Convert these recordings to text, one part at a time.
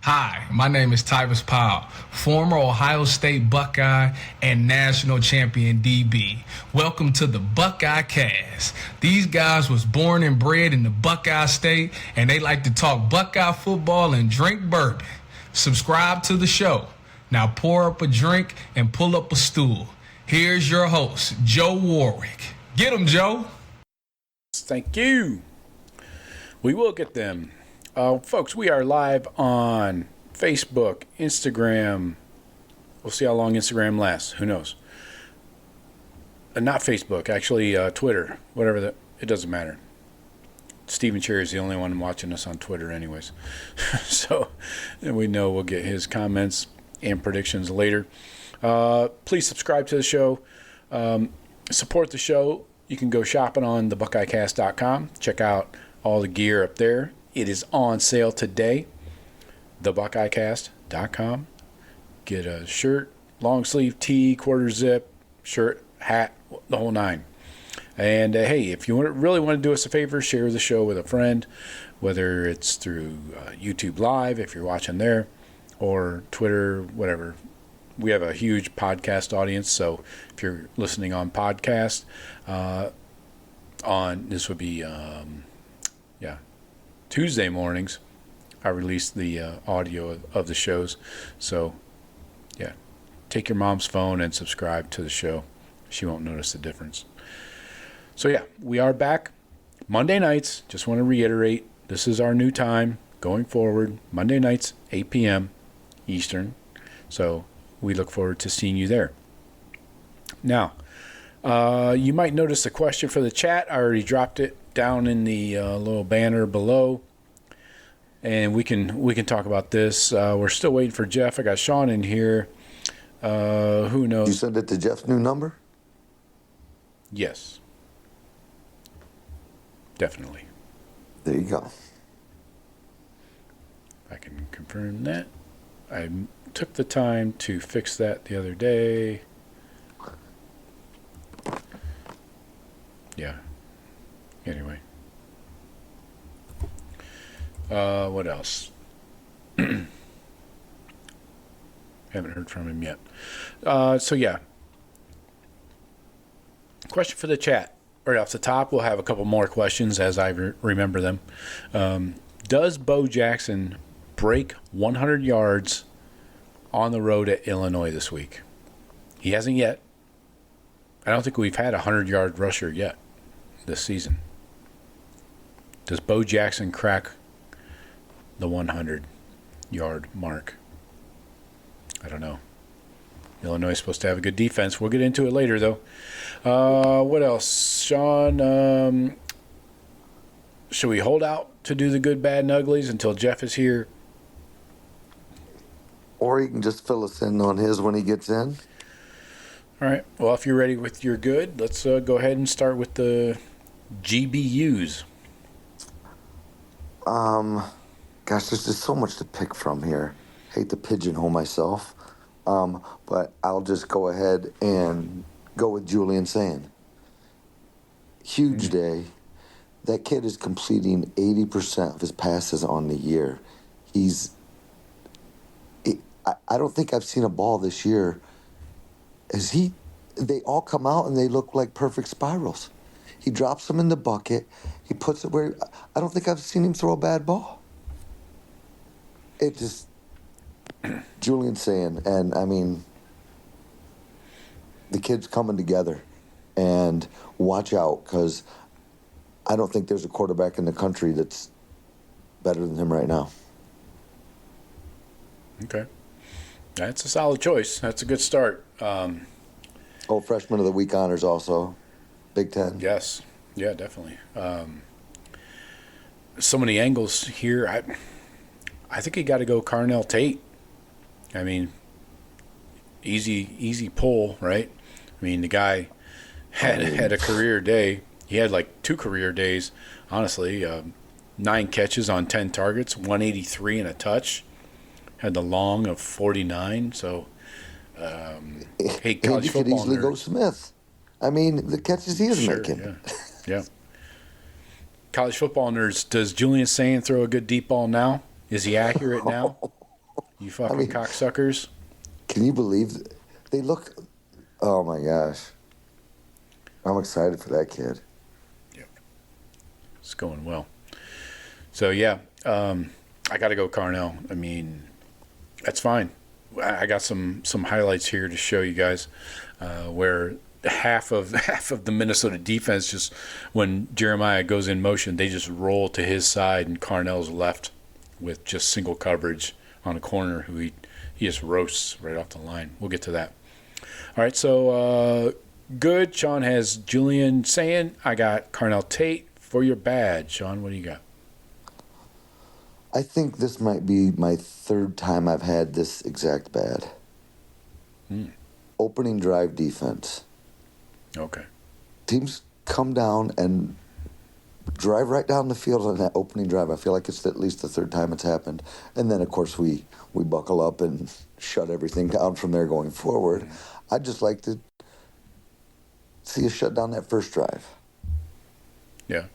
Hi, my name is Tyvis Powell, former Ohio State Buckeye and national champion DB. Welcome to the Buckeye Cast. These guys was born and bred in the Buckeye State, and they like to talk Buckeye football and drink bourbon. Subscribe to the show. Now pour up a drink and pull up a stool. Here's your host, Joe Warwick. Get him, Joe. Thank you. We will get them. Folks, we are live on Facebook, Instagram. We'll see how long Instagram lasts. Who knows? Not Facebook, actually Twitter. Whatever it doesn't matter. Stephen Cherry is the only one watching us on Twitter anyways. So we know we'll get his comments and predictions later. Please subscribe to the show. Support the show. You can go shopping on thebuckeyecast.com. Check out all the gear up there. It is on sale today. Thebuckeyecast.com. Get a shirt, long sleeve tee, quarter zip, shirt, hat, the whole nine. And hey, if you really want to do us a favor, share the show with a friend, whether it's through YouTube Live, if you're watching there, or Twitter, whatever. We have a huge podcast audience, so if you're listening on podcast, this would be, Tuesday mornings, I release the audio of the shows. So, yeah, take your mom's phone and subscribe to the show. She won't notice the difference. So, yeah, we are back Monday nights. Just want to reiterate, this is our new time going forward. Monday nights, 8 p.m. Eastern. So, we look forward to seeing you there. Now, you might notice a question for the chat. I already dropped it down in the little banner below, and we can talk about this. We're still waiting for Jeff. I got Shawn in here. Who knows? You sent it to Jeff's new number? Yes, definitely. There you go. I can confirm that. I took the time to fix that the other day. Yeah. Anyway. What else? Haven't heard from him yet. So, yeah. Question for the chat. Right off the top, we'll have a couple more questions as I remember them. Does Bo Jackson break 100 yards on the road at Illinois this week? He hasn't yet. I don't think we've had a 100-yard rusher yet this season. Does Bo Jackson crack the 100-yard mark? I don't know. Illinois is supposed to have a good defense. We'll get into it later, though. What else? Shawn, should we hold out to do the good, bad, and uglies until Jeff is here? Or he can just fill us in on his when he gets in. All right. Well, if you're ready with your good, let's go ahead and start with the GBUs. Gosh, there's just so much to pick from here. Hate to pigeonhole myself, but I'll just go ahead and go with Julian Sayin. Huge day. That kid is completing 80% of his passes on the year. I don't think I've seen a ball this year. They all come out and they look like perfect spirals. He drops them in the bucket. He puts it where, I don't think I've seen him throw a bad ball. It just, Julian Sayin, and I mean, the kid's coming together. And watch out, because I don't think there's a quarterback in the country that's better than him right now. Okay. That's a solid choice. That's a good start. Freshman of the Week honors also. Big Ten. Yes. Yeah, definitely. So many angles here. I think you got to go Carnell Tate. I mean, easy pull, right? I mean, the guy had a career day. He had like 2 career days, honestly. 9 catches on 10 targets, 183 and a touch. Had the long of 49. So, hey, college you football could easily nerds. go Smith. I mean, the catches he is making. Yeah. College football nerds, does Julian Sayin throw a good deep ball now? Is he accurate now? You fucking cocksuckers. Can you believe they look? Oh my gosh, I'm excited for that kid. Yep, it's going well. So yeah, I got to go Carnell. I mean, that's fine. I got some highlights here to show you guys where half of the Minnesota defense, just when Jeremiah goes in motion, they just roll to his side, and Carnell's left with just single coverage on a corner who he just roasts right off the line. We'll get to that. All right, so good. Shawn has Julian Sayin. I got Carnell Tate. For your bad, Shawn, what do you got? I think this might be my third time I've had this exact bad. Opening drive defense. Okay. Teams come down and drive right down the field on that opening drive. I feel like it's at least the third time it's happened. And then, of course, we buckle up and shut everything down from there going forward. I'd just like to see us shut down that first drive. Yeah.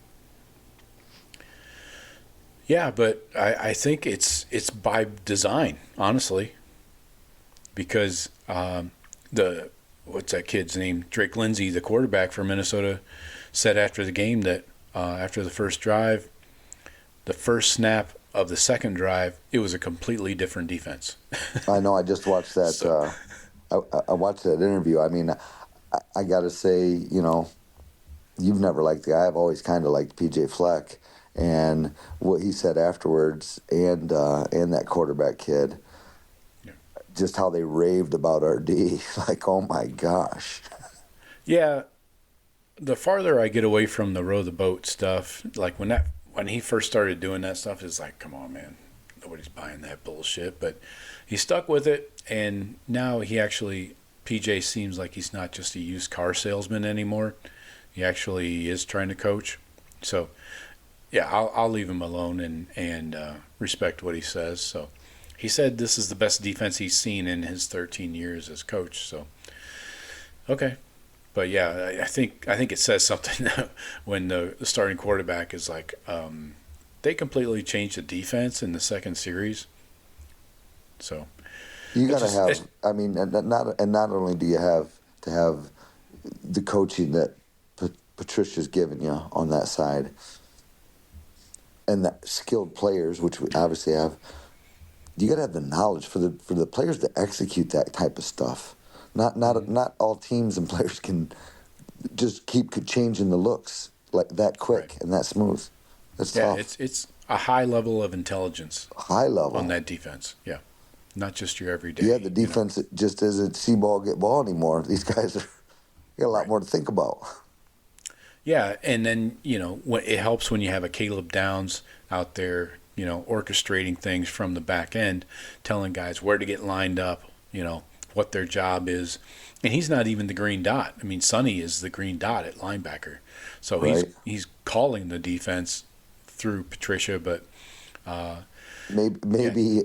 Yeah, but I think it's by design, honestly, because what's that kid's name? Drake Lindsay, the quarterback for Minnesota, said after the game that after the first drive, the first snap of the second drive, it was a completely different defense. I know. I just watched that. So. I watched that interview. I mean, I got to say, you've never liked the guy. I've always kind of liked PJ Fleck. And what he said afterwards, and that quarterback kid, just how they raved about our D, like, oh my gosh. Yeah, the farther I get away from the row the boat stuff, like when he first started doing that stuff, it's like, come on, man, nobody's buying that bullshit. But he stuck with it, and now PJ seems like he's not just a used car salesman anymore. He actually is trying to coach. So. Yeah, I'll leave him alone and respect what he says. So, he said this is the best defense he's seen in his 13 years as coach. So, okay, but yeah, I think it says something when the starting quarterback is like, they completely changed the defense in the second series. So, you gotta have. I mean, and not only do you have to have the coaching that Patricia's given you on that side. And the skilled players, which we obviously have, you got to have the knowledge for the players to execute that type of stuff. Not all teams and players can just keep changing the looks like that quick and that smooth. That's tough. It's a high level of intelligence. High level on that defense. Yeah, not just your everyday. Yeah, the defense just isn't see ball get ball anymore. These guys got a lot more to think about. Yeah, and then, it helps when you have a Caleb Downs out there, orchestrating things from the back end, telling guys where to get lined up, what their job is. And he's not even the green dot. I mean, Sonny is the green dot at linebacker. So he's calling the defense through Patricia, but maybe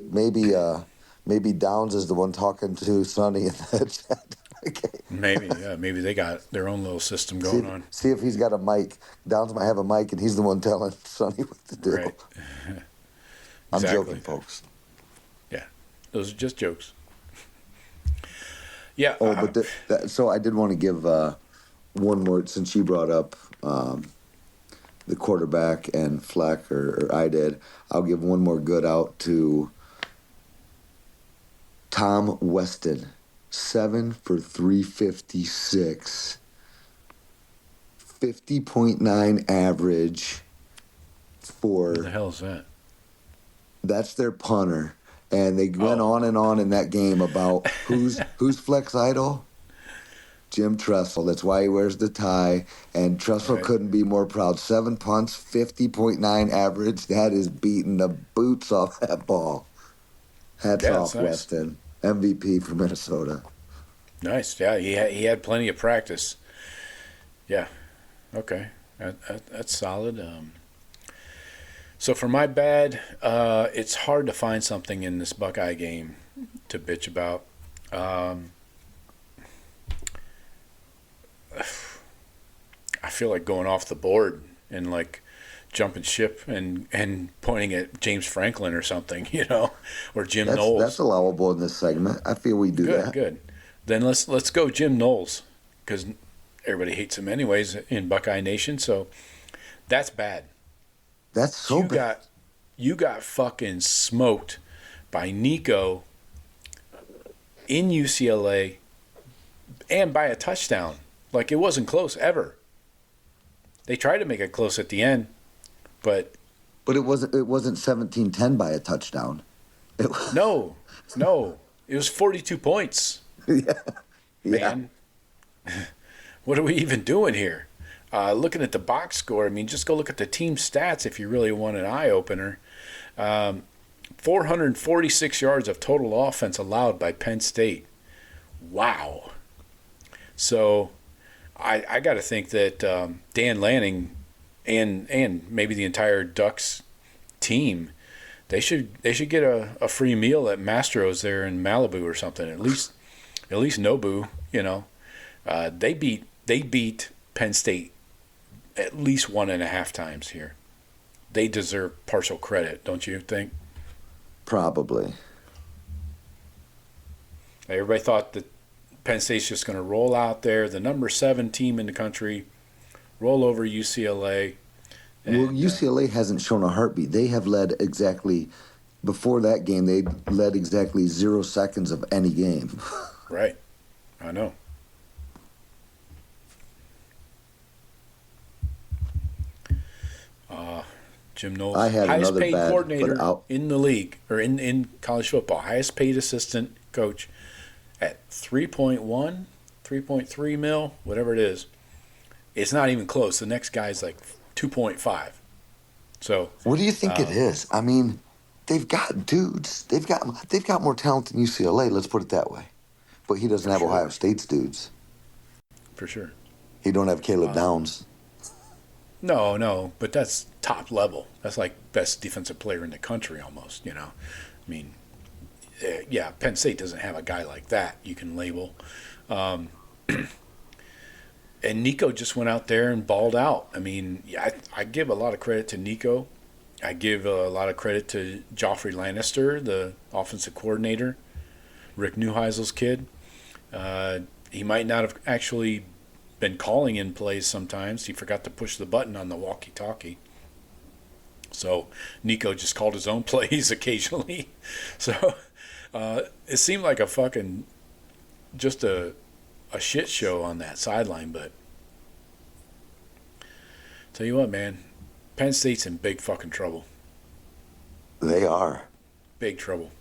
Downs is the one talking to Sonny in that chat. Okay. Maybe they got their own little system going on. See if he's got a mic. Downs might have a mic, and he's the one telling Sonny what to do. Right. I'm joking, folks. Yeah, those are just jokes. Yeah. So I did want to give one more, since you brought up the quarterback and Fleck, or I did. I'll give one more good out to Tom Weston. 7 for 356, 50.9 average for. Who the hell is that? That's their punter, and they went on and on in that game about who's Fleck's idol. Jim Tressel. That's why he wears the tie, and Tressel couldn't be more proud. 7 punts, 50.9 average. That is beating the boots off that ball. Hats off, nice. Weston. MVP for Minnesota. Nice. Yeah, he had plenty of practice. Yeah. Okay. That's solid. So for my bad, it's hard to find something in this Buckeye game to bitch about. I feel like going off the board and jumping ship and pointing at James Franklin or something, or Jim Knowles. That's allowable in this segment. I feel we do that. Good. Then let's go Jim Knowles, because everybody hates him anyways in Buckeye Nation. So that's bad. That's so bad. You got fucking smoked by Nico in UCLA and by a touchdown. Like, it wasn't close ever. They tried to make it close at the end, but it wasn't 17-10 by a touchdown. No. It was 42 points. Yeah. Man. What are we even doing here? Looking at the box score, I mean, just go look at the team stats if you really want an eye-opener. 446 yards of total offense allowed by Penn State. Wow. So I got to think that Dan Lanning and maybe the entire Ducks team, they should get a free meal at Mastro's there in Malibu or something. At least Nobu, they beat Penn State at least 1.5 times here. They deserve partial credit, don't you think? Probably. Everybody thought that Penn State's just going to roll out there, the number 7 team in the country, roll over UCLA. Well, UCLA hasn't shown a heartbeat. They have led exactly, before that game, they led exactly 0 seconds of any game. Right. I know. Jim Knowles, highest paid coordinator in the league, or in college football, highest paid assistant coach at 3.1, 3.3 mil, whatever it is. It's not even close. The next guy's like 2.5. So what do you think it is? I mean, they've got dudes. They've got more talent than UCLA. Let's put it that way. But he doesn't have Ohio State's dudes. For sure. He don't have Caleb Downs. No, but that's top level. That's like best defensive player in the country almost, I mean, yeah, Penn State doesn't have a guy like that you can label. And Nico just went out there and balled out. I mean, I give a lot of credit to Nico. I give a lot of credit to Joffrey Lannister, the offensive coordinator, Rick Neuheisel's kid. He might not have actually been calling in plays sometimes. He forgot to push the button on the walkie-talkie. So Nico just called his own plays occasionally. So it seemed like just a shit show on that sideline. But tell you what, man, Penn State's in big fucking trouble. They are. Big trouble.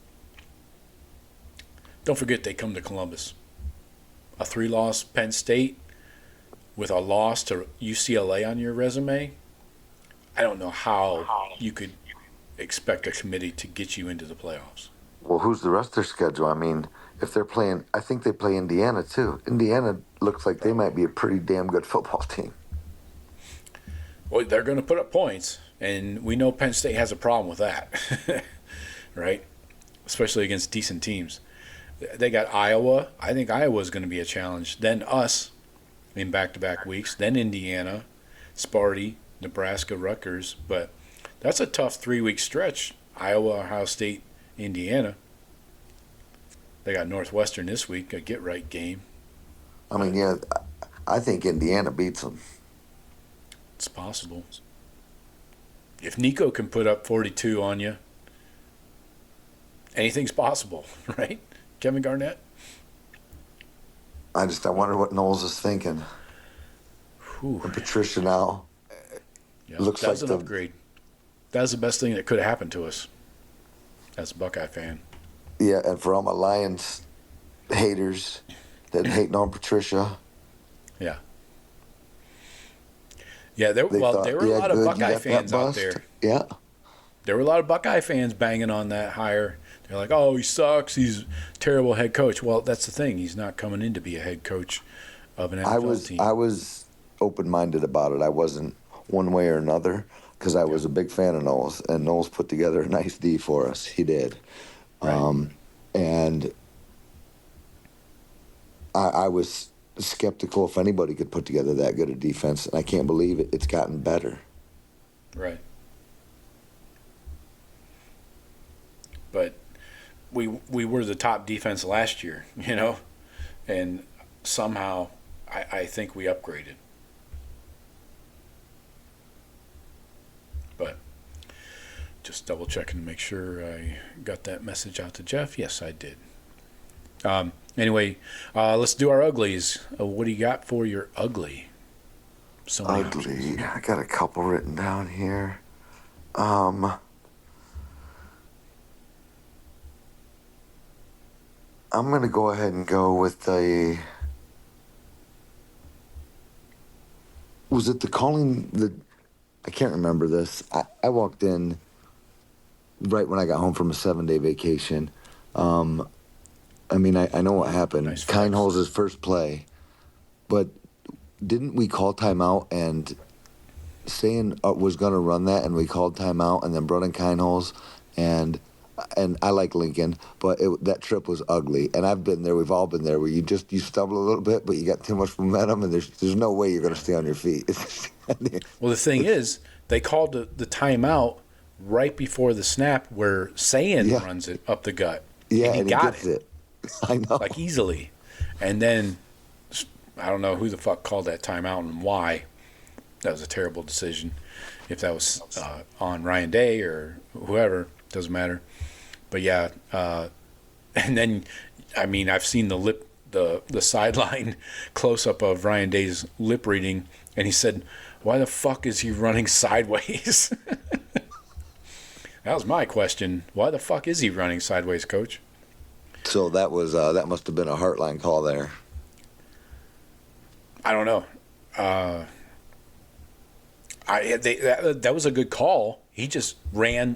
Don't forget they come to Columbus. A 3-loss Penn State with a loss to UCLA on your resume, I don't know how you could expect a committee to get you into the playoffs. Well, who's the rest of their schedule? I mean, if they're playing, I think they play Indiana too. Indiana looks like they might be a pretty damn good football team. Well, they're going to put up points, and we know Penn State has a problem with that, right? Especially against decent teams. They got Iowa. I think Iowa's going to be a challenge. Then us in back-to-back weeks. Then Indiana, Sparty, Nebraska, Rutgers. But that's a tough 3-week stretch. Iowa, Ohio State, Indiana. They got Northwestern this week, a get-right game. I mean, yeah, I think Indiana beats them. It's possible. If Nico can put up 42 on you, anything's possible, right? Kevin Garnett? I wonder what Knowles is thinking. Whew. And Patricia now. Yeah, looks that was like an upgrade. That was the best thing that could have happened to us as a Buckeye fan. Yeah, and for all my Lions haters that hating on Patricia. Yeah. Yeah, there were a lot of Buckeye fans out there. Yeah. There were a lot of Buckeye fans banging on that hire. They're like, oh, he sucks. He's a terrible head coach. Well, that's the thing. He's not coming in to be a head coach of an NFL team. I was open-minded about it. I wasn't one way or another because I was a big fan of Knowles, and Knowles put together a nice D for us. He did. Right. And I was skeptical if anybody could put together that good a defense, and I can't believe it's gotten better. Right. But we were the top defense last year, and somehow I think we upgraded. But just double checking to make sure I got that message out to Jeff. Yes, I did. Anyway, let's do our uglies. What do you got for your ugly? So Ugly. I got a couple written down here. I'm going to go ahead and go with the... Was it the calling... I can't remember this. I walked in right when I got home from a 7-day vacation. I know what happened. Nice. Kineholz's first play. But didn't we call timeout and Sayin was going to run that, and we called timeout, and then brought in Kineholz, and I like Lincoln, but that trip was ugly. And I've been there. We've all been there, where you stumble a little bit, but you got too much momentum, and there's no way you're going to stay on your feet. Well, the thing is, they called the timeout right before the snap, where Sayin runs it up the gut. Yeah, and he got it. I know, like easily. And then I don't know who the fuck called that timeout and why. That was a terrible decision. If that was on Ryan Day or whoever, doesn't matter. But yeah, and then I've seen the sideline close up of Ryan Day's lip reading, and he said, "Why the fuck is he running sideways?" That was my question. Why the fuck is he running sideways, Coach? So that was that must have been a heartline call there. I don't know. That was a good call. He just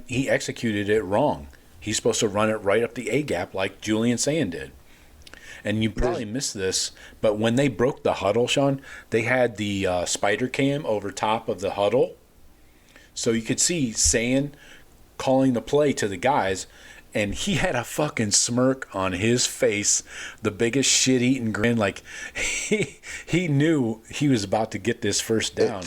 he executed it wrong. He's supposed to run it right up the A gap like Julian Sayin did. And you probably missed this, but when they broke the huddle, Shawn, they had the spider cam over top of the huddle. So you could see Sayin calling the play to the guys, and he had a fucking smirk on his face, the biggest shit-eating grin, like he knew he was about to get this first down.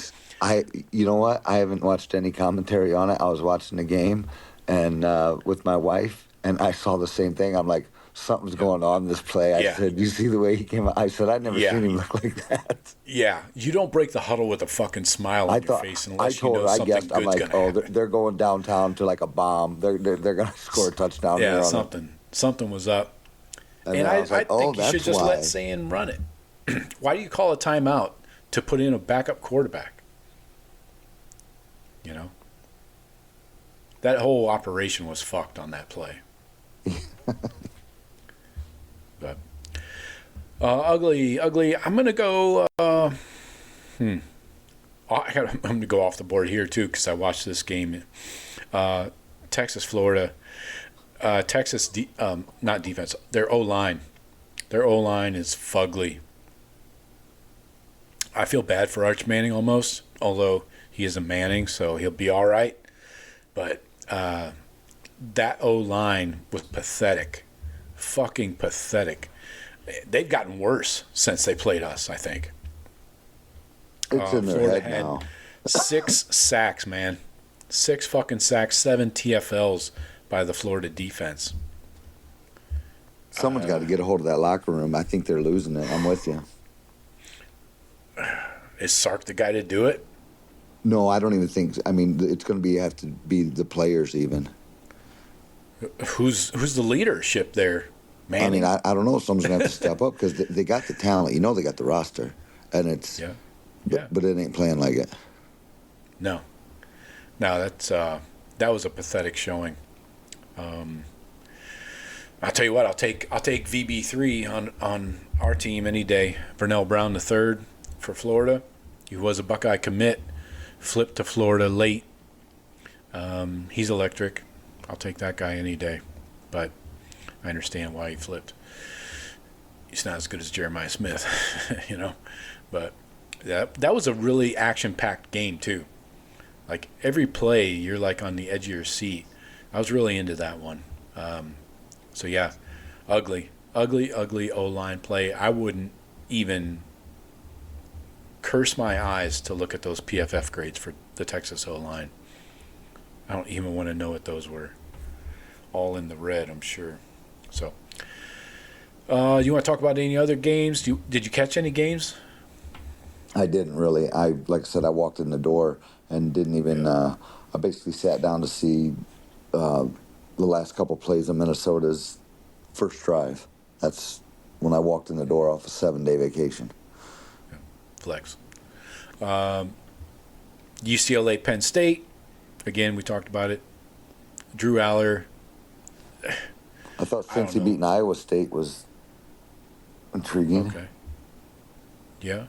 You know what? I haven't watched any commentary on it. I was watching the game and with my wife, and I saw the same thing. I'm like, something's going on in this play. I said, you see the way he came out? I said, I'd never seen him look like that. Yeah, you don't break the huddle with a fucking smile on your face unless you know something good's going to happen. They're going downtown to like a bomb. They're going to score a touchdown. Yeah, something was up. And I think you should just let Sayin run it. Why do you call a timeout to put in a backup quarterback? That whole operation was fucked on that play. But ugly. I'm gonna go. I'm gonna go off the board here too because I watched this game. Texas, Florida. Texas, not defense. Their O-line. Their O-line is fugly. I feel bad for Arch Manning almost, although he is a Manning, so he'll be all right. But that O-line was pathetic. Fucking pathetic. They've gotten worse since they played us, I think. It's in their Florida head now. 6 sacks, man. 6 fucking sacks, 7 TFLs by the Florida defense. Someone's got to get a hold of that locker room. I think they're losing it. I'm with you. Is Sark the guy to do it? No, I don't even think. It's going to have to be the players even. Who's the leadership there? Manning? I don't know. Someone's going to have to step up because they got the talent. They got the roster, and it's but it ain't playing like it. No, that's that was a pathetic showing. I'll tell you what. I'll take VB3 on our team any day. Vernell Brown III for Florida. He was a Buckeye commit, flipped to Florida late. He's electric. I'll take that guy any day, but I understand why he flipped. He's not as good as Jeremiah Smith, But that was a really action-packed game too. Like every play, you're like on the edge of your seat. I was really into that one. So yeah, ugly O-line play. I wouldn't even curse my eyes to look at those PFF grades the Texas O-line. I don't even want to know what those were. All in the red, I'm sure. So, you want to talk about any other games? Did you catch any games? I didn't really. Like I said, I walked in the door and didn't even. I basically sat down to see the last couple plays of Minnesota's first drive. That's when I walked in the door off a 7-day vacation. Yeah. Flex. UCLA Penn State. Again, we talked about it. Drew Aller. I thought Cincy beating Iowa State was intriguing. Okay. Yeah.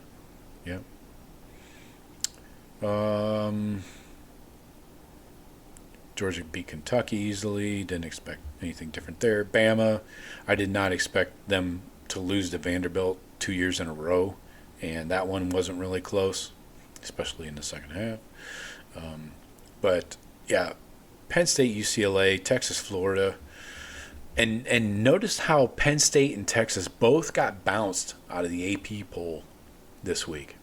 Georgia beat Kentucky easily. Didn't expect anything different there. Bama, I did not expect them to lose to Vanderbilt 2 years in a row, and that one wasn't really close, especially in the second half. But yeah, Penn State, UCLA, Texas, Florida, and notice how Penn State and Texas both got bounced out of the AP poll this week.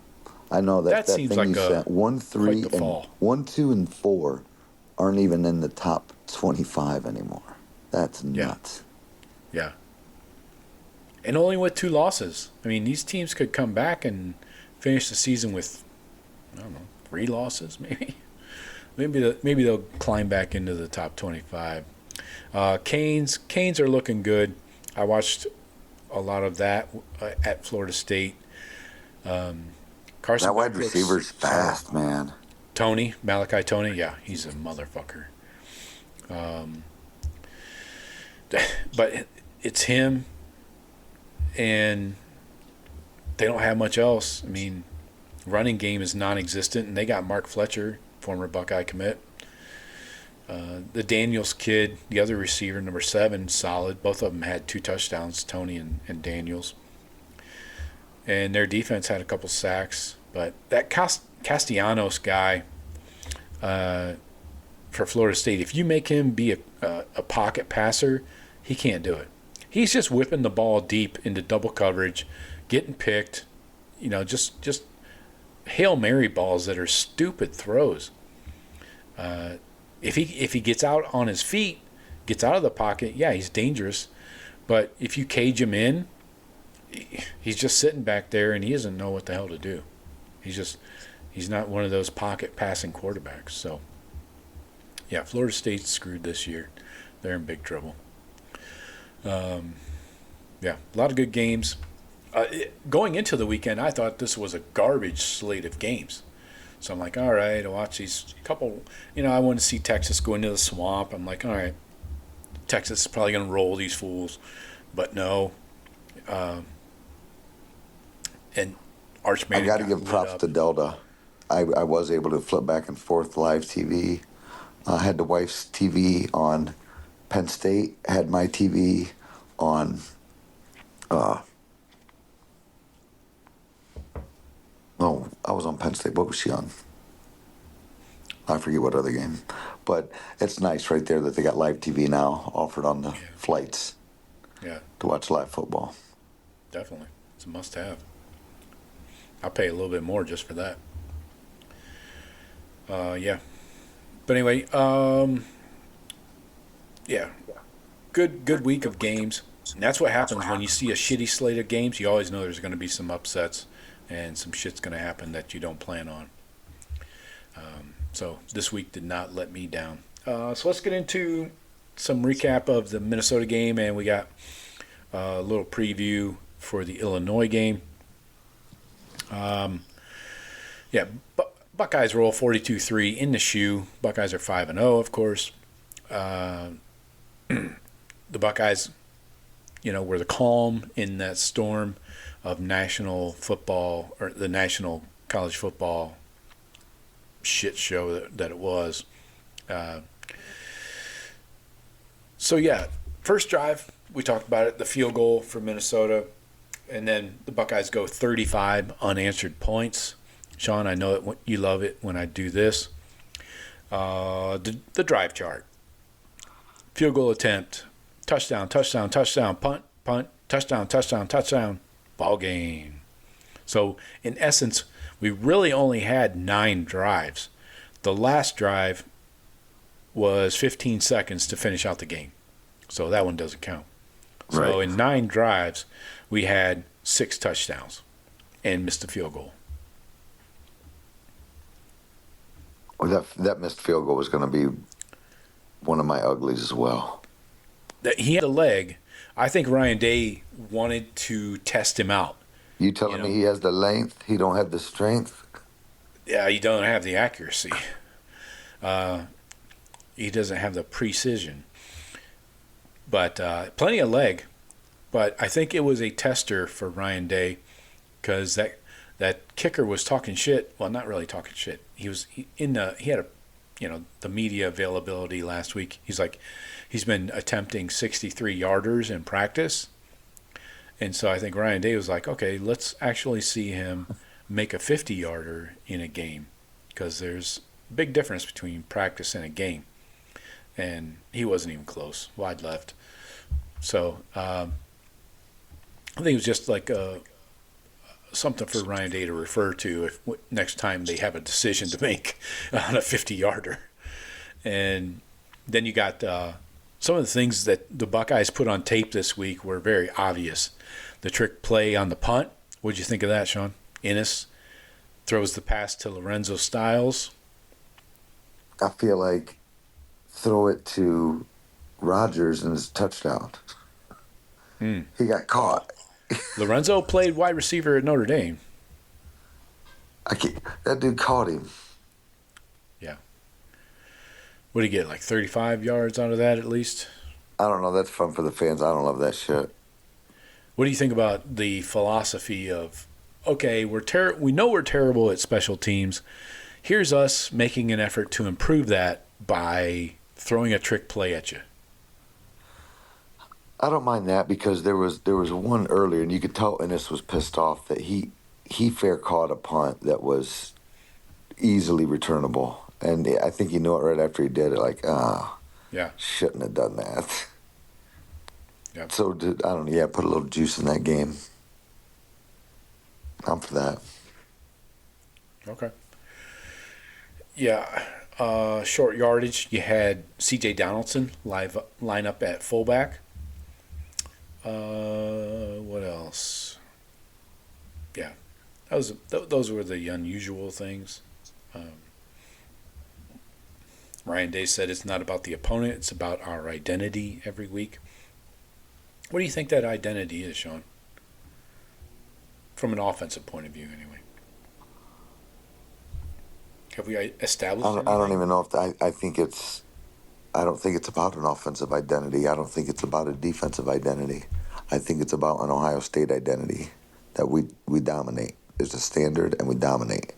I know that seems thing like you sent. 1, 3, and fall. 1, 2, and 4 aren't even in the top 25 anymore. That's nuts. Yeah. And only with 2 losses. I mean, these teams could come back and finish the season with, I don't know, 3 losses maybe. Maybe they'll climb back into the top 25. Canes are looking good. I watched a lot of that at Florida State. Carson that wide Brooks, receiver's fast, man. Malachi Tony, yeah, he's a motherfucker. But it's him, and they don't have much else. I mean, running game is non-existent, and they got Mark Fletcher, former Buckeye commit. The Daniels kid, the other receiver, number 7, solid. Both of them had 2 touchdowns, Tony and Daniels. And their defense had a couple sacks. But that Castellanos guy for Florida State, if you make him be a pocket passer, he can't do it. He's just whipping the ball deep into double coverage, getting picked, just Hail Mary balls that are stupid throws. If he gets out on his feet, gets out of the pocket, yeah, he's dangerous. But if you cage him in, he's just sitting back there and he doesn't know what the hell to do. He's not one of those pocket passing quarterbacks. So, yeah, Florida State's screwed this year. They're in big trouble. Yeah, a lot of good games. Going into the weekend, I thought this was a garbage slate of games. So I'm like, all right, I'll watch these couple. I want to see Texas go into the swamp. I'm like, all right, Texas is probably going to roll these fools. But no. And Arch Manning. I got to give props to Delta. I was able to flip back and forth live TV. I had the wife's TV on Penn State, had my TV on I was on Penn State. What was she on? I forget what other game. But it's nice right there that they got live TV now offered on the flights. Yeah. To watch live football. Definitely. It's a must-have. I'll pay a little bit more just for that. Yeah. But anyway, yeah. Good week of games. And that's what happens when you see a shitty slate of games. You always know there's going to be some upsets and some shit's going to happen that you don't plan on. So this week did not let me down. So let's get into some recap of the Minnesota game, and we got a little preview for the Illinois game. Buckeyes roll 42-3 in the shoe. Buckeyes are 5-0, of course. The Buckeyes, were the calm in that storm of national football, or the national college football shit show that it was. First drive, we talked about it, the field goal for Minnesota, and then the Buckeyes go 35 unanswered points. Shawn, I know that you love it when I do this. The drive chart. Field goal attempt, touchdown, touchdown, touchdown, punt, touchdown, touchdown, touchdown, ball game. So, in essence, we really only had 9 drives. The last drive was 15 seconds to finish out the game. So that one doesn't count. So in 9 drives, we had 6 touchdowns and missed a field goal. Well, that missed field goal was going to be one of my uglies as well. He had a leg. I think Ryan Day wanted to test him out. You telling me he has the length, he don't have the strength? Yeah, he don't have the accuracy. He doesn't have the precision. But plenty of leg. But I think it was a tester for Ryan Day because that kicker was talking shit. Well, not really talking shit. He had the media availability last week. He's like, he's been attempting 63 yarders in practice. And so I think Ryan Day was like, okay, let's actually see him make a 50-yarder in a game because there's a big difference between practice and a game. And he wasn't even close, wide left. So I think it was just like something for Ryan Day to refer to if next time they have a decision to make on a 50-yarder. And then you got some of the things that the Buckeyes put on tape this week were very obvious. The trick play on the punt. What'd you think of that, Shawn? Ennis throws the pass to Lorenzo Styles. I feel like throw it to Rodgers and it's a touchdown. He got caught. Lorenzo played wide receiver at Notre Dame. That dude caught him. Yeah. What did he get, like 35 yards out of that at least? I don't know. That's fun for the fans. I don't love that shit. What do you think about the philosophy of, okay, we know we're terrible at special teams. Here's us making an effort to improve that by throwing a trick play at you. I don't mind that because there was one earlier, and you could tell Ennis was pissed off that he fair caught a punt that was easily returnable, and I think he knew it right after he did it. Like, shouldn't have done that. Yep. So put a little juice in that game. I'm for that. Okay. Yeah. Short yardage, you had C.J. Donaldson line up at fullback. What else? Yeah, those were the unusual things. Ryan Day said it's not about the opponent; it's about our identity every week. What do you think that identity is, Shawn? From an offensive point of view, anyway. Have we established? I don't even know if I think it's. I don't think it's about an offensive identity. I don't think it's about a defensive identity. I think it's about an Ohio State identity that we dominate. There's a standard and we dominate.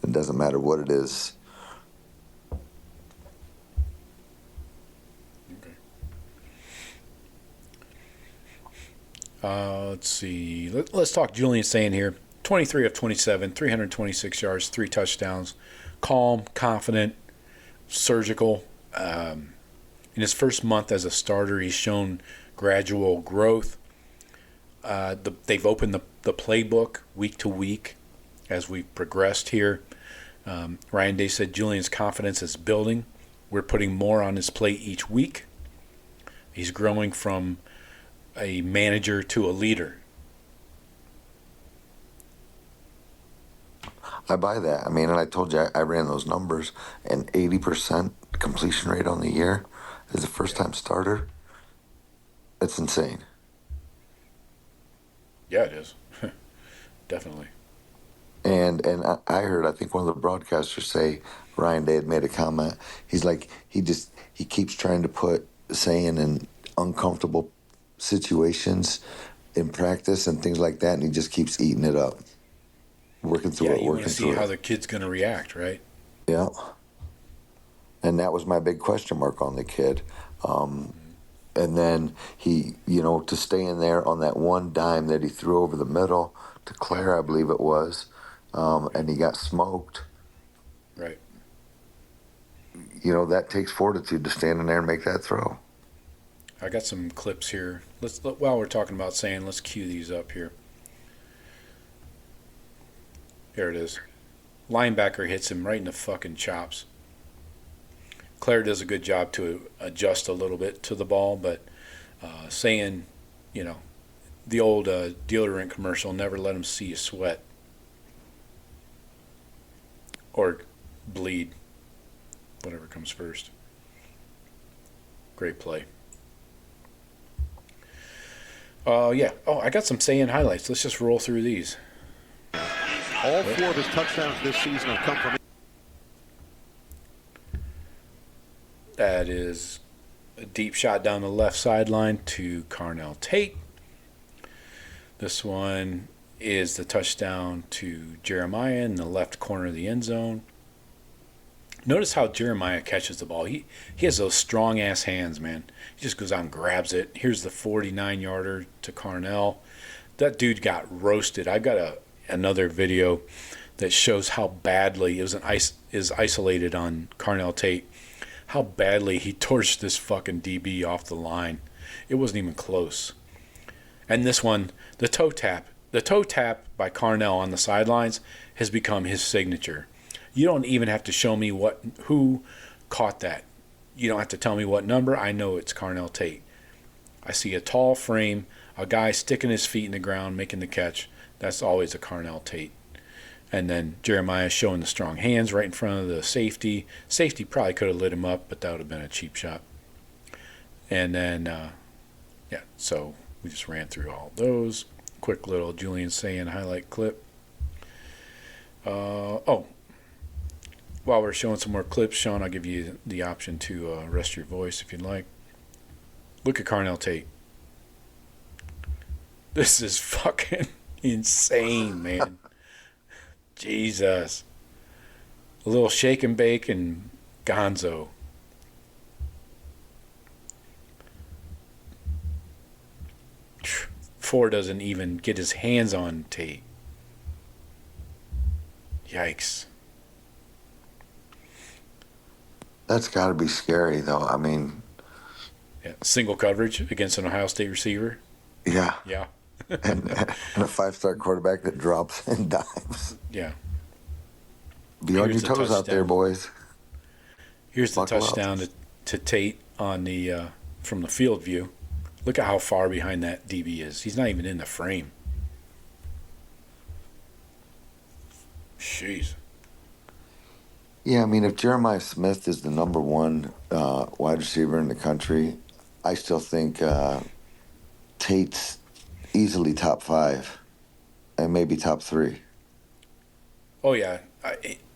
It doesn't matter what it is. Okay. Let's see. Let's talk Julian Sayin here. 23 of 27, 326 yards, 3 touchdowns. Calm, confident, surgical. In his first month as a starter, he's shown gradual growth. They've opened the playbook week to week as we've progressed here. Ryan Day said Julian's confidence is building. We're putting more on his plate each week. He's growing from a manager to a leader. I buy that. I mean, and I told you I ran those numbers, and 80% completion rate on the year as a first-time starter. It's insane. Yeah, it is. Definitely. And I heard, I think one of the broadcasters say Ryan Day had made a comment. He's like, he keeps trying to put Sayin in uncomfortable situations in practice and things like that, and he just keeps eating it up. Working through it, you want to see how the kid's going to react, right? Yeah. And that was my big question mark on the kid. And then he, to stay in there on that one dime that he threw over the middle to Claire, I believe it was, and he got smoked. Right. That takes fortitude to stand in there and make that throw. I got some clips here. While we're talking about Sayin, let's cue these up here. Here it is. Linebacker hits him right in the fucking chops. Claire does a good job to adjust a little bit to the ball, but Sayin, the old deodorant commercial, never let him see you sweat or bleed, whatever comes first. Great play. Yeah. Oh, I got some Sayin highlights. Let's just roll through these. All 4 of his touchdowns this season have come from. That is a deep shot down the left sideline to Carnell Tate. This one is the touchdown to Jeremiah in the left corner of the end zone. Notice how Jeremiah catches the ball. He has those strong-ass hands, man. He just goes out and grabs it. Here's the 49-yarder to Carnell. That dude got roasted. I've got another video that shows how badly it is isolated on Carnell Tate, how badly he torched this fucking DB off the line. It wasn't even close. And this one, the toe tap by Carnell on the sidelines has become his signature. You don't even have to show me who caught that. You don't have to tell me what number. I know it's Carnell Tate. I see a tall frame, a guy sticking his feet in the ground, making the catch. That's always a Carnell Tate. And then Jeremiah showing the strong hands right in front of the safety. Safety probably could have lit him up, but that would have been a cheap shot. And then, so we just ran through all those. Quick little Julian Sayin highlight clip. While we're showing some more clips, Shawn, I'll give you the option to rest your voice if you'd like. Look at Carnell Tate. This is fucking insane, man. Jesus. A little shake and bake and gonzo. Ford doesn't even get his hands on Tate. Yikes. That's got to be scary, though. I mean, yeah, single coverage against an Ohio State receiver. Yeah. Yeah. and a 5-star quarterback that drops and dives. Yeah. Be on your toes out there, boys. Here's the touchdown to Tate on the from the field view. Look at how far behind that DB is. He's not even in the frame. Jeez. Yeah, I mean, if Jeremiah Smith is the number 1 wide receiver in the country, I still think Tate's easily top 5 and maybe top 3. Oh, yeah.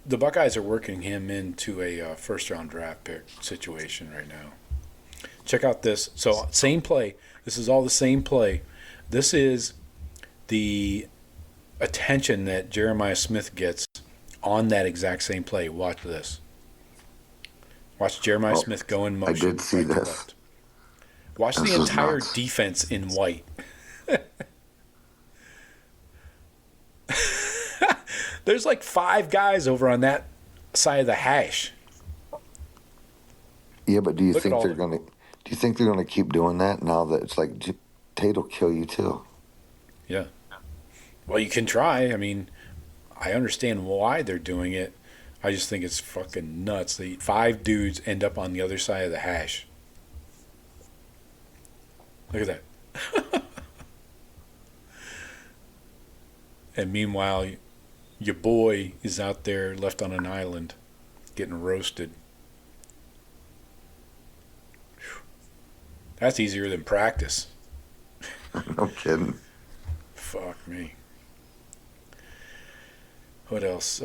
The Buckeyes are working him into a first-round draft pick situation right now. Check out this. So, same play. This is all the same play. This is the attention that Jeremiah Smith gets on that exact same play. Watch this. Watch Jeremiah Smith go in motion. I did see this. Left. Watch the entire defense in white. There's like 5 guys over on that side of the hash. Yeah, but do you think they're going to keep doing that now that it's like Tate will kill you too? Yeah. Well, you can try. I mean, I understand why they're doing it. I just think it's fucking nuts. The 5 dudes end up on the other side of the hash. Look at that. And meanwhile, your boy is out there left on an island getting roasted. That's easier than practice. No kidding. Fuck me. What else?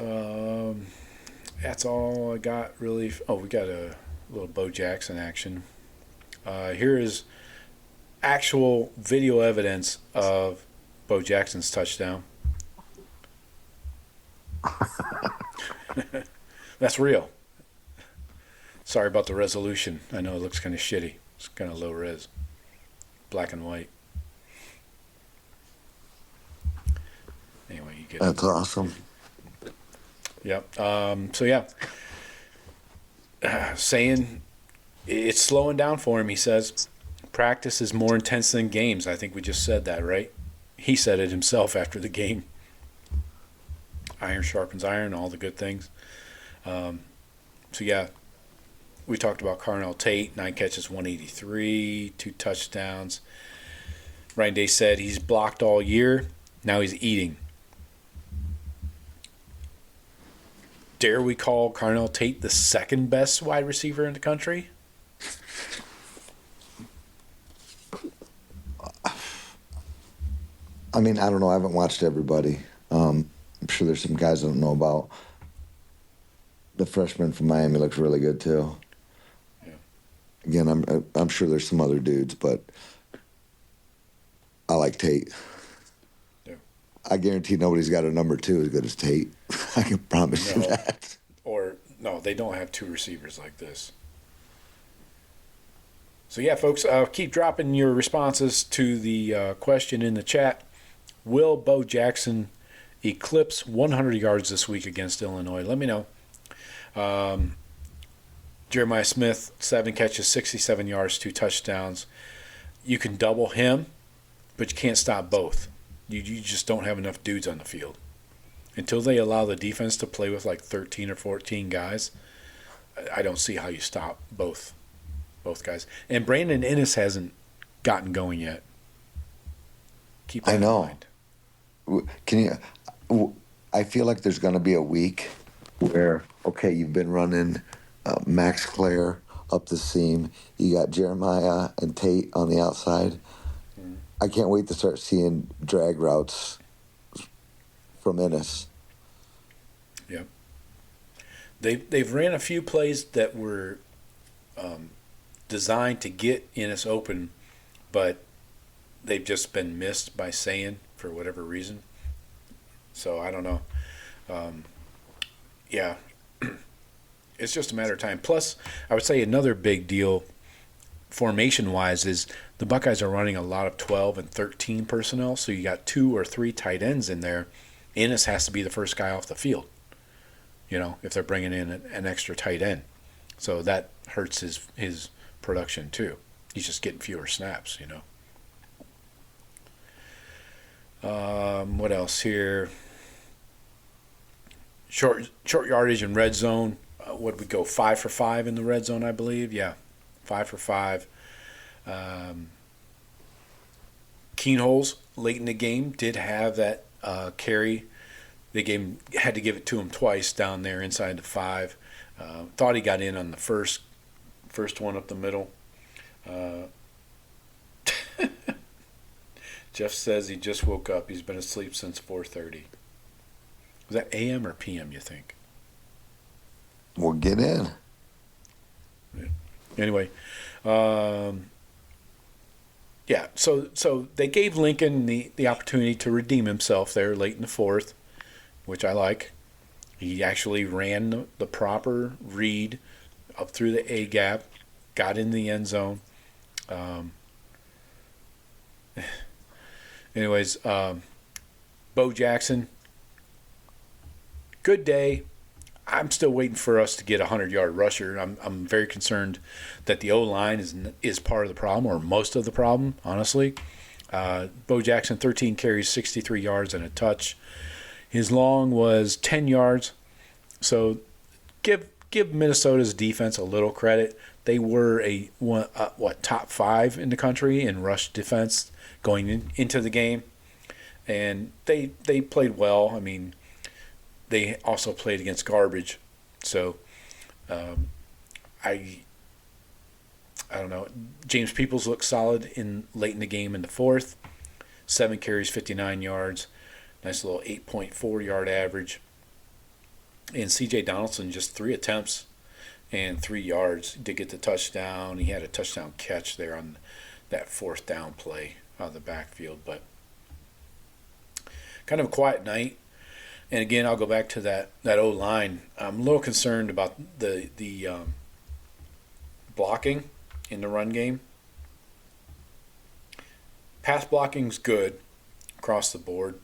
That's all I got, really. Oh, we got a little Bo Jackson action. Here is actual video evidence of Bo Jackson's touchdown. That's real. Sorry about the resolution. I know it looks kind of shitty. It's kind of low res. Black and white. Anyway, you get That's awesome. Yep. So, yeah. Saying it's slowing down for him, he says. Practice is more intense than games. I think we just said that, right? He said it himself after the game. Iron sharpens iron, all the good things. So, yeah. we talked about Carnell Tate, 9 catches, 183, 2 touchdowns. Ryan Day said he's blocked all year. Now he's eating. Dare we call Carnell Tate the second best wide receiver in the country? I mean, I don't know. I haven't watched everybody. I'm sure there's some guys I don't know about. The freshman from Miami looks really good too. Yeah. Again, I'm sure there's some other dudes, but I like Tate. Yeah. I guarantee nobody's got a number 2 as good as Tate. I can promise you that. Or, no, they don't have 2 receivers like this. So, yeah, folks, keep dropping your responses to the question in the chat. Will Bo Jackson eclipse 100 yards this week against Illinois? Let me know. Jeremiah Smith, 7 catches, 67 yards, 2 touchdowns. You can double him, but you can't stop both. You just don't have enough dudes on the field. Until they allow the defense to play with like 13 or 14 guys, I don't see how you stop both guys. And Brandon Ennis hasn't gotten going yet. Keep that in mind. I feel like there's going to be a week where, okay, you've been running Max Clare up the seam. You got Jeremiah and Tate on the outside. I can't wait to start seeing drag routes from Ennis. Yep. They've ran a few plays that were designed to get Ennis open, but they've just been missed by Sayin for whatever reason. So I don't know. Yeah. It's just a matter of time. Plus, I would say another big deal formation-wise is the Buckeyes are running a lot of 12 and 13 personnel, so you got 2 or 3 tight ends in there. Ennis has to be the first guy off the field, if they're bringing in an extra tight end. So that hurts his production too. He's just getting fewer snaps, What else here? Short yardage and red zone. What did we go? 5 for 5 in the red zone, I believe. Yeah, 5 for 5. Keenholz late in the game did have that carry. They had to give it to him twice down there inside the 5. Thought he got in on the first one up the middle. Jeff says he just woke up. He's been asleep since 4:30. Was that AM or PM, you think? Well, get in. Anyway, yeah, so they gave Lincoln the opportunity to redeem himself there late in the 4th, which I like. He actually ran the proper read up through the A gap, got in the end zone. Anyways, Bo Jackson, good day. I'm still waiting for us to get a 100-yard rusher. I'm very concerned that the O-line is part of the problem, or most of the problem, honestly. Bo Jackson, 13 carries, 63 yards and a touch. His long was 10 yards. So give Minnesota's defense a little credit. They were top 5 in the country in rush defense going into the game, and they played well. I mean, they also played against garbage, so I don't know. James Peoples looked solid late in the game in the 4th. 7 carries, 59 yards, nice little 8.4 yard average. And C.J. Donaldson just 3 attempts and 3 yards to get the touchdown. He had a touchdown catch there on that 4th down play out of the backfield, but kind of a quiet night. And again, I'll go back to that O-line. I'm a little concerned about the blocking in the run game. Pass blocking's good across the board,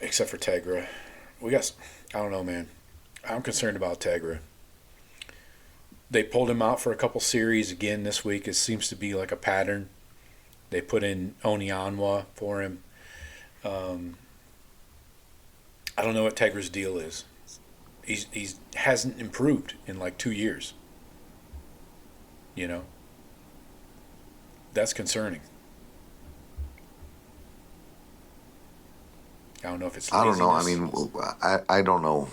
except for Tegra. I don't know, man. I'm concerned about Tegra. They pulled him out for a couple series again this week. It seems to be like a pattern. They put in Onyanwa for him. I don't know what Tegra's deal is. He's hasn't improved in like 2 years. You know, that's concerning. I don't know if it's laziness. I don't know. I mean, I don't know.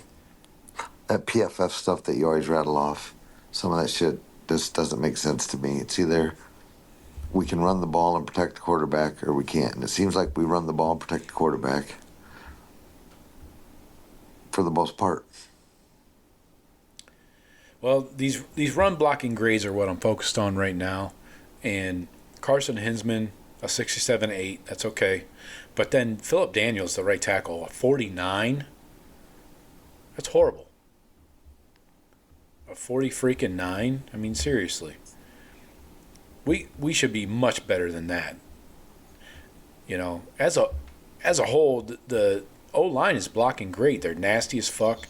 That PFF stuff that you always rattle off, some of that shit just doesn't make sense to me. It's either we can run the ball and protect the quarterback or we can't. And it seems like we run the ball and protect the quarterback for the most part. Well, these run blocking grades are what I'm focused on right now. And Carson Hinsman, a 67.8, that's okay. But then Phillip Daniels, the right tackle, a 49. That's horrible. A 40 freaking 9? I mean, seriously. We should be much better than that. You know, as a whole, the O-line is blocking great. They're nasty as fuck.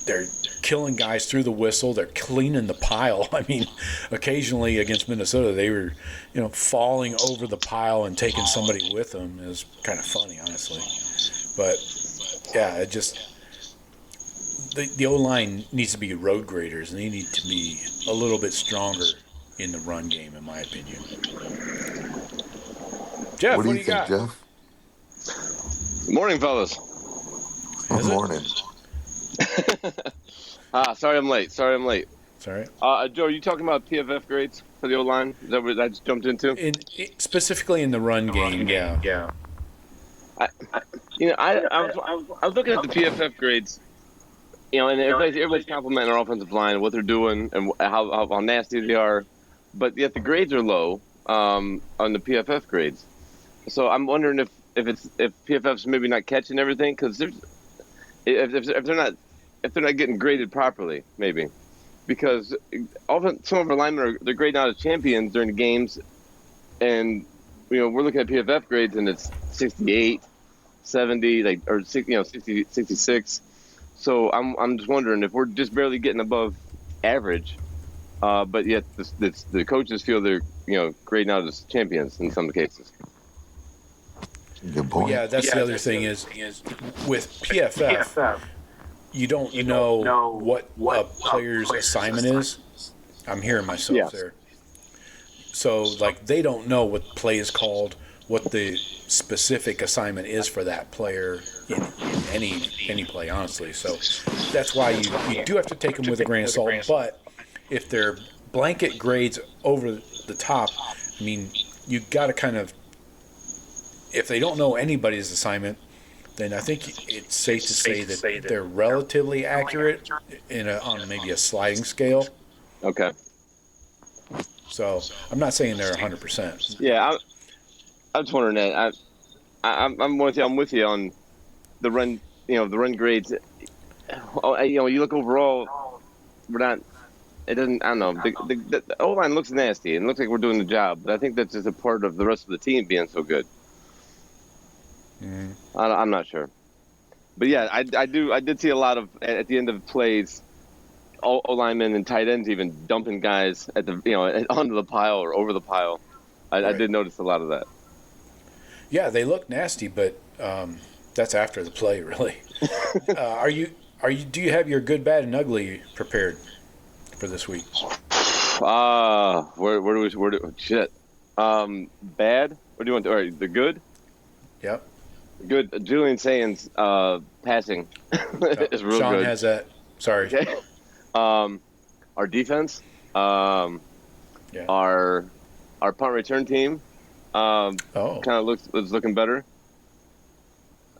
They're killing guys through the whistle. They're cleaning the pile. I mean, occasionally against Minnesota, they were, falling over the pile and taking somebody with them. It was kind of funny, honestly. But, yeah, it just – the O-line needs to be road graders, and they need to be a little bit stronger in the run game, in my opinion. Jeff, what do you got? Jeff? Morning, fellas. Good morning. Sorry I'm late. Sorry. Joe, are you talking about PFF grades for the O-line? Is that what I just jumped into? Specifically in the run game, yeah. I was looking at the PFF grades, and everybody's complimenting our offensive line and what they're doing and how nasty they are, but yet the grades are low on the PFF grades. So I'm wondering if PFF's maybe not catching everything, because if they're not getting graded properly, maybe, because often some of our linemen they're graded out as champions during the games, and we're looking at PFF grades and it's 68, 70, or 60, 66. So I'm just wondering if we're just barely getting above average, but yet the coaches feel they're grading out as champions in some cases. Good point. Yeah, that's the other thing is with PFF, you don't know what a player's assignment is. I'm hearing myself there. So, they don't know what play is called, what the specific assignment is for that player in any play, honestly. So that's why you do have to take them with a grain of salt. But if they're blanket grades over the top, I mean, you got to kind of, if they don't know anybody's assignment, then I think it's safe to say that they're relatively accurate on maybe a sliding scale. Okay. So I'm not saying they're 100%. Yeah, I'm just wondering that. I'm with you. I'm with you on the run. The run grades. You look overall, we're not. It doesn't. I don't know. The O-line looks nasty and looks like we're doing the job, but I think that's just a part of the rest of the team being so good. I'm not sure, but yeah, I did see a lot of at the end of plays, O-linemen and tight ends even dumping guys at the onto the pile or over the pile. I did notice a lot of that. Yeah, they look nasty, but that's after the play, really. Do you have your good, bad, and ugly prepared for this week? Shit. Bad. What do you want? All right, the good. Yep. Good. Julian Sayin's passing is real Shawn good. has that. Sorry. Okay. Our defense. Our punt return team. Kind of was looking better.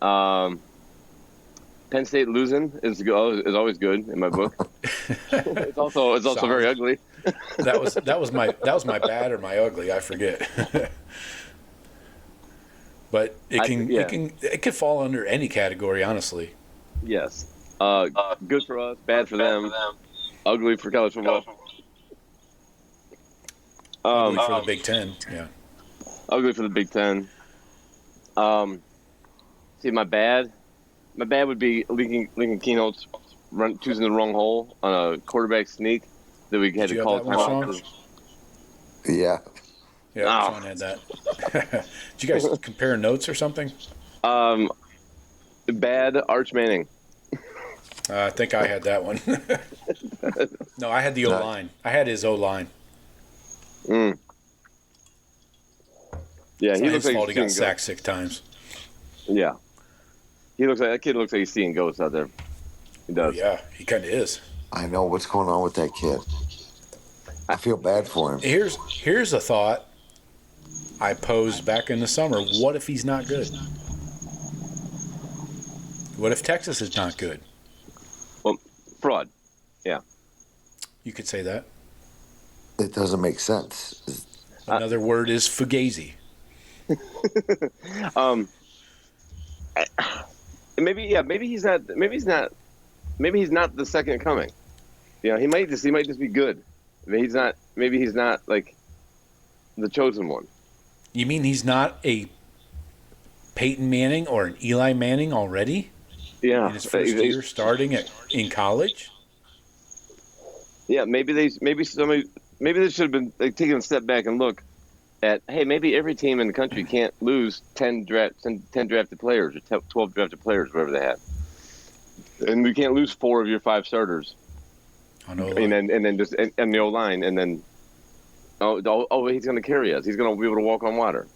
Penn State losing is always good in my book. It's also very ugly. that was my bad or my ugly. I forget. But it could fall under any category, honestly. Yes. Good for us, bad for them, ugly for college football. Ugly for the Big Ten, yeah. Ugly for the Big Ten. See, my bad would be Lincoln Keynote's choosing the wrong hole on a quarterback sneak that we had to call timeout. Yeah. Yeah, Shawn had that. Did you guys compare notes or something? Bad Arch Manning. I think I had that one. No, I had the O-line. I had his O-line. Mm. Yeah, It's he not looks his like fault he's he got seeing sacked ghosts. 6 times. Yeah, that kid looks like he's seeing ghosts out there. He does. Yeah, he kind of is. I know what's going on with that kid. I feel bad for him. Here's a thought I posed back in the summer. What if he's not good? What if Texas is not good? Well, fraud. Yeah. You could say that. It doesn't make sense. Another word is fugazi. Maybe he's not the second coming. He might just be good. Maybe he's not like the chosen one. You mean he's not a Peyton Manning or an Eli Manning already? Yeah. In his first year starting in college? Yeah, maybe they should have been taking a step back and look at, hey, maybe every team in the country can't lose 10 drafted players or 12 drafted players, whatever they had. And we can't lose 4 of your 5 starters. On O-line. And then just and the O-line, and then he's going to carry us. He's going to be able to walk on water.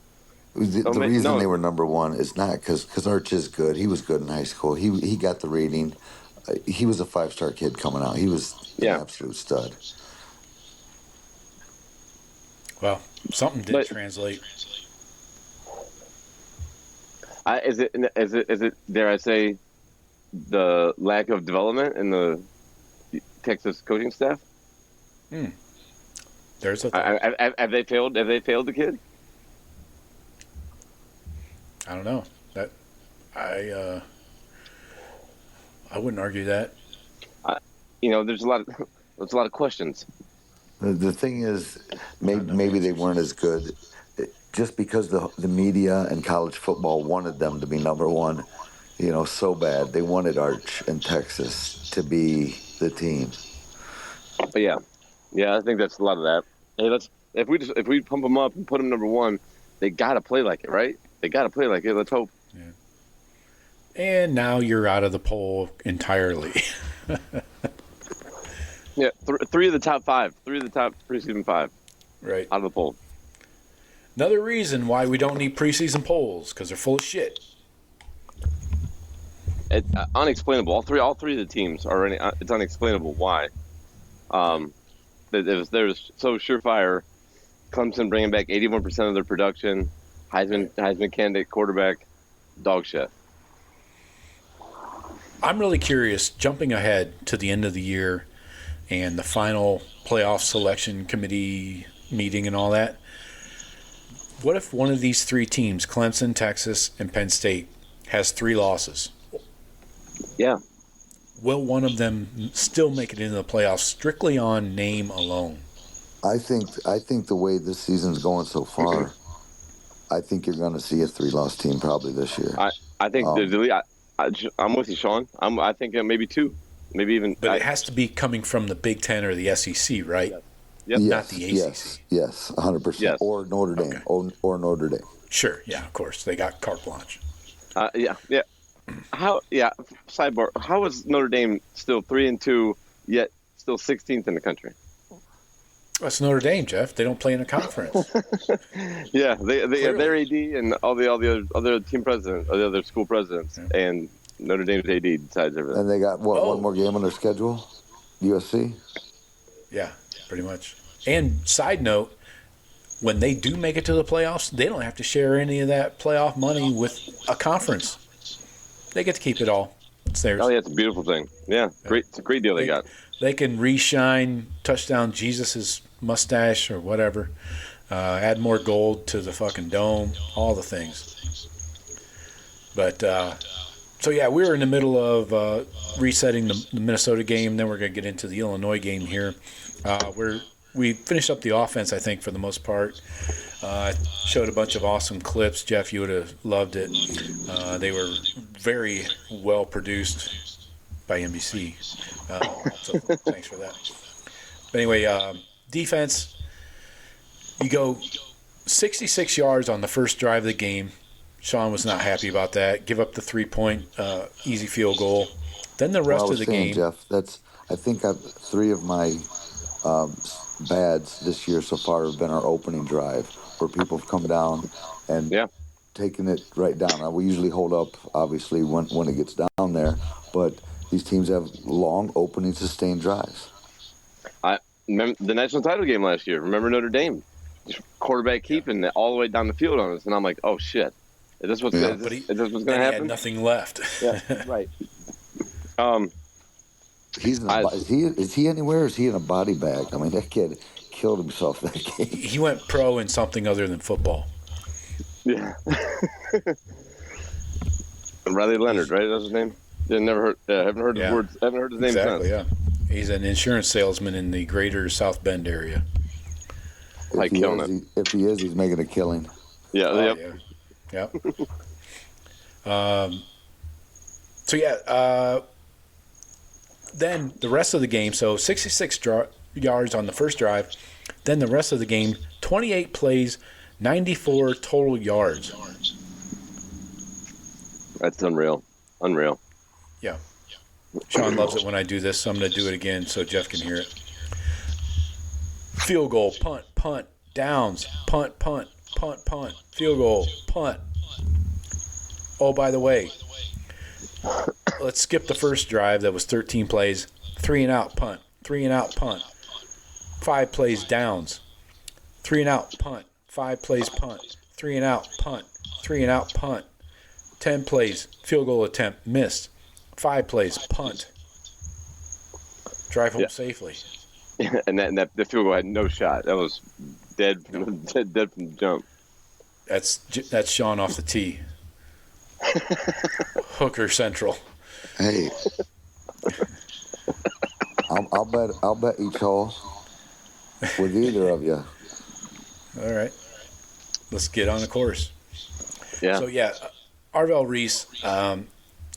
The reason they were number one is not because Arch is good. He was good in high school. He got the rating. He was a 5-star kid coming out. He was an absolute stud. Well, something did translate. Is it dare I say the lack of development in the Texas coaching staff? There's a have they failed? Have they failed the kid? I don't know. That I wouldn't argue that. There's a lot of questions. The thing is, maybe they weren't as good, just because the media and college football wanted them to be number one, so bad. They wanted Arch and Texas to be the team. But yeah, I think that's a lot of that. Hey, if we pump them up and put them number one, they gotta play like it, right? They gotta play like it. Let's hope. Yeah. And now you're out of the poll entirely. Yeah, 3 of the top 5. 3 of the top preseason 5. Right. Out of the poll. Another reason why we don't need preseason polls, because they're full of shit. It's unexplainable. All three of the teams are. It's unexplainable why. They're so surefire. Clemson bringing back 81% of their production. Heisman candidate quarterback, dog shit. I'm really curious, jumping ahead to the end of the year and the final playoff selection committee meeting and all that. What if one of these 3 teams, Clemson, Texas, and Penn State, has 3 losses? Yeah. Will one of them still make it into the playoffs strictly on name alone? I think the way this season's going so far, I think you're going to see a 3-loss team probably this year. I think I'm with you, Shawn. I think maybe 2. Maybe even. But it has to be coming from the Big Ten or the SEC, right? Yep. Yes, not the ACC. Yes, 100%. Yes. Or Notre Dame. Okay. Or Notre Dame. Sure, yeah, of course. They got carte blanche. Yeah. Sidebar. How is Notre Dame still 3-2 yet still 16th in the country? That's Notre Dame, Jeff. They don't play in a conference. Yeah, their AD and all the other team presidents, the other school presidents, and Notre Dame's AD decides everything. And they got, one more game on their schedule? USC? Yeah, pretty much. And side note, when they do make it to the playoffs, they don't have to share any of that playoff money with a conference. They get to keep it all. It's theirs. Oh, yeah, it's a beautiful thing. Yeah, great. It's a great deal they got. They can reshine touchdown Jesus' mustache or whatever, add more gold to the fucking dome, all the things. But, so yeah, we're in the middle of resetting the Minnesota game. Then we're going to get into the Illinois game here. We finished up the offense, I think, for the most part. Showed a bunch of awesome clips. Jeff, you would have loved it. They were very well produced by NBC. So thanks for that. But anyway, defense, you go 66 yards on the first drive of the game. Shawn was not happy about that. Give up the 3-point easy field goal. Then the rest Well, I of was the saying, game. Jeff, I think 3 of my bads this year so far have been our opening drive, where people have come down and Yeah. taken it right down. Now, we usually hold up, obviously, when it gets down there, but these teams have long opening, sustained drives. I remember the national title game last year. Remember Notre Dame? Just quarterback keeping it all the way down the field on us. And I'm like, oh, shit. Is this what's Yeah. going to happen? Then he had nothing left. Yeah, right. He's in is he anywhere? Or is he in a body bag? I mean, that kid killed himself that game. He went pro in something other than football. Yeah. Riley Leonard, right? That's his name. Yeah, never heard. Haven't heard his words. Haven't heard his name Exactly. since. Yeah. He's an insurance salesman in the greater South Bend area. Like killing it. If he is, he's making a killing. Yeah. Yep. Then the rest of the game, so 66 yards on the first drive. Then the rest of the game, 28 plays, 94 total yards. That's unreal. Yeah. Shawn loves it when I do this, so I'm going to do it again so Jeff can hear it. Field goal, punt, downs, punt, field goal, punt. Oh, by the way, let's skip the first drive that was 13 plays, 3 and out, punt, 5 plays downs, 3 and out, punt, 5 plays punt, 3 and out, punt, 3 and out, punt, 10 plays, field goal attempt, missed, 5 plays, punt, drive home safely. And that the field goal had no shot. That was dead from the jump. That's Shawn off the tee. Hooker Central. Hey, I'll bet each hole with either of you. All right, let's get on the course. Yeah. So Arvell Reese,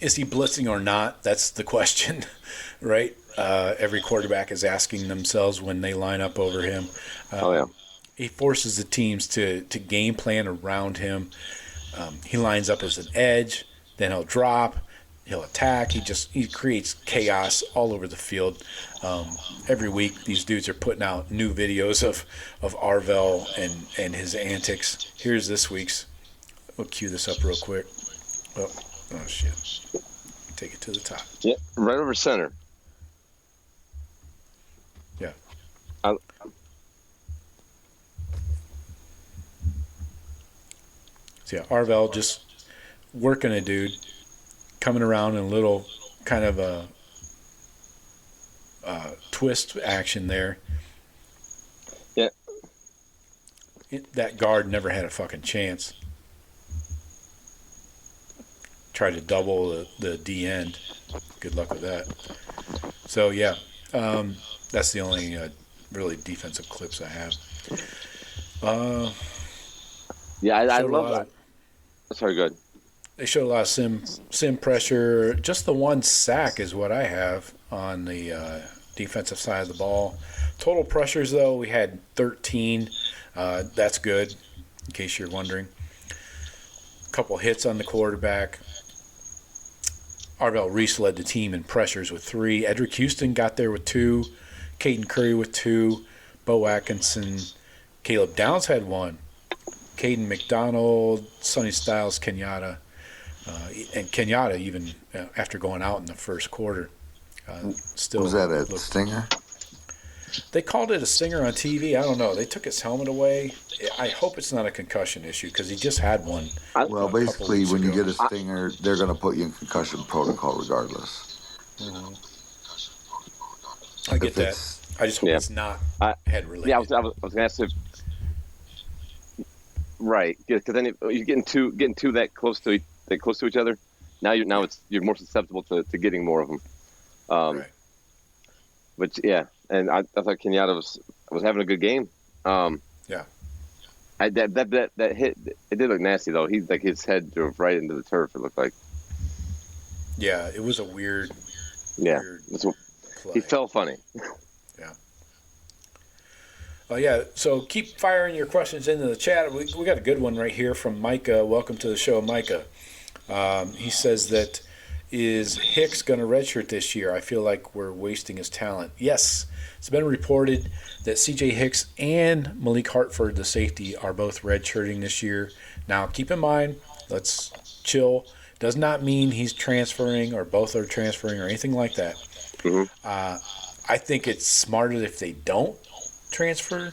is he blitzing or not? That's the question, right? Every quarterback is asking themselves when they line up over him. He forces the teams to game plan around him. He lines up as an edge, then he'll drop, he'll attack. He creates chaos all over the field. Every week, these dudes are putting out new videos of Arvell and his antics. Here's this week's. We'll cue this up real quick. Oh shit! Take it to the top. Yeah, right over center. Yeah. So Arvell just working a dude, coming around in a little kind of a twist action there. Yeah. That guard never had a fucking chance. Tried to double the D end. Good luck with that. So that's the only really defensive clips I have. I love that. Sorry, good. They showed a lot of sim pressure. Just the one sack is what I have on the defensive side of the ball. Total pressures, though, we had 13. That's good, in case you're wondering. A couple hits on the quarterback. Arvell Reese led the team in pressures with 3. Edric Houston got there with 2. Caden Curry with 2. Bo Atkinson. Caleb Downs had 1. Caden McDonald, Sonny Styles, Kenyatta. And Kenyatta, even after going out in the first quarter, still. Was that a stinger? They called it a stinger on TV. I don't know. They took his helmet away. I hope it's not a concussion issue because he just had one. Well, basically, when you get a stinger, they're going to put you in concussion protocol regardless. Mm-hmm. I get that. I just hope it's not head related. Yeah, I was going to ask if. Right, because then you're getting two that close to each other. Now you're more susceptible to getting more of them. Right. But and I thought Kenyatta was having a good game. Yeah. That hit, it did look nasty though. He's like his head drove right into the turf. It looked like. Yeah, it was a weird. Yeah, play. He fell funny. Yeah. So keep firing your questions into the chat. We got a good one right here from Micah. Welcome to the show, Micah. He says that is Hicks going to redshirt this year? I feel like we're wasting his talent. Yes, it's been reported that C.J. Hicks and Malik Hartford, the safety, are both redshirting this year. Now, keep in mind, let's chill. Does not mean he's transferring or both are transferring or anything like that. Mm-hmm. I think it's smarter if they don't transfer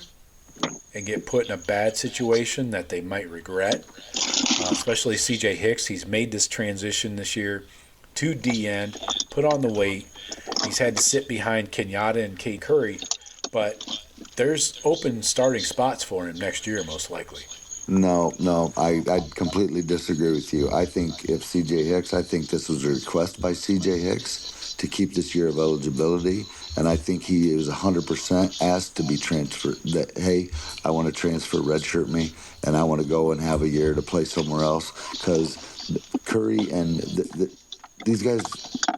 and get put in a bad situation that they might regret, especially C.J. Hicks. He's made this transition this year to D-end, put on the weight. He's had to sit behind Kenyatta and Caden Curry, but there's open starting spots for him next year, most likely. No, I completely disagree with you. I think if C.J. Hicks, I think this was a request by C.J. Hicks to keep this year of eligibility, and I think he is 100% asked to be transferred. That, hey, I want to transfer, redshirt me, and I want to go and have a year to play somewhere else, because Curry and these guys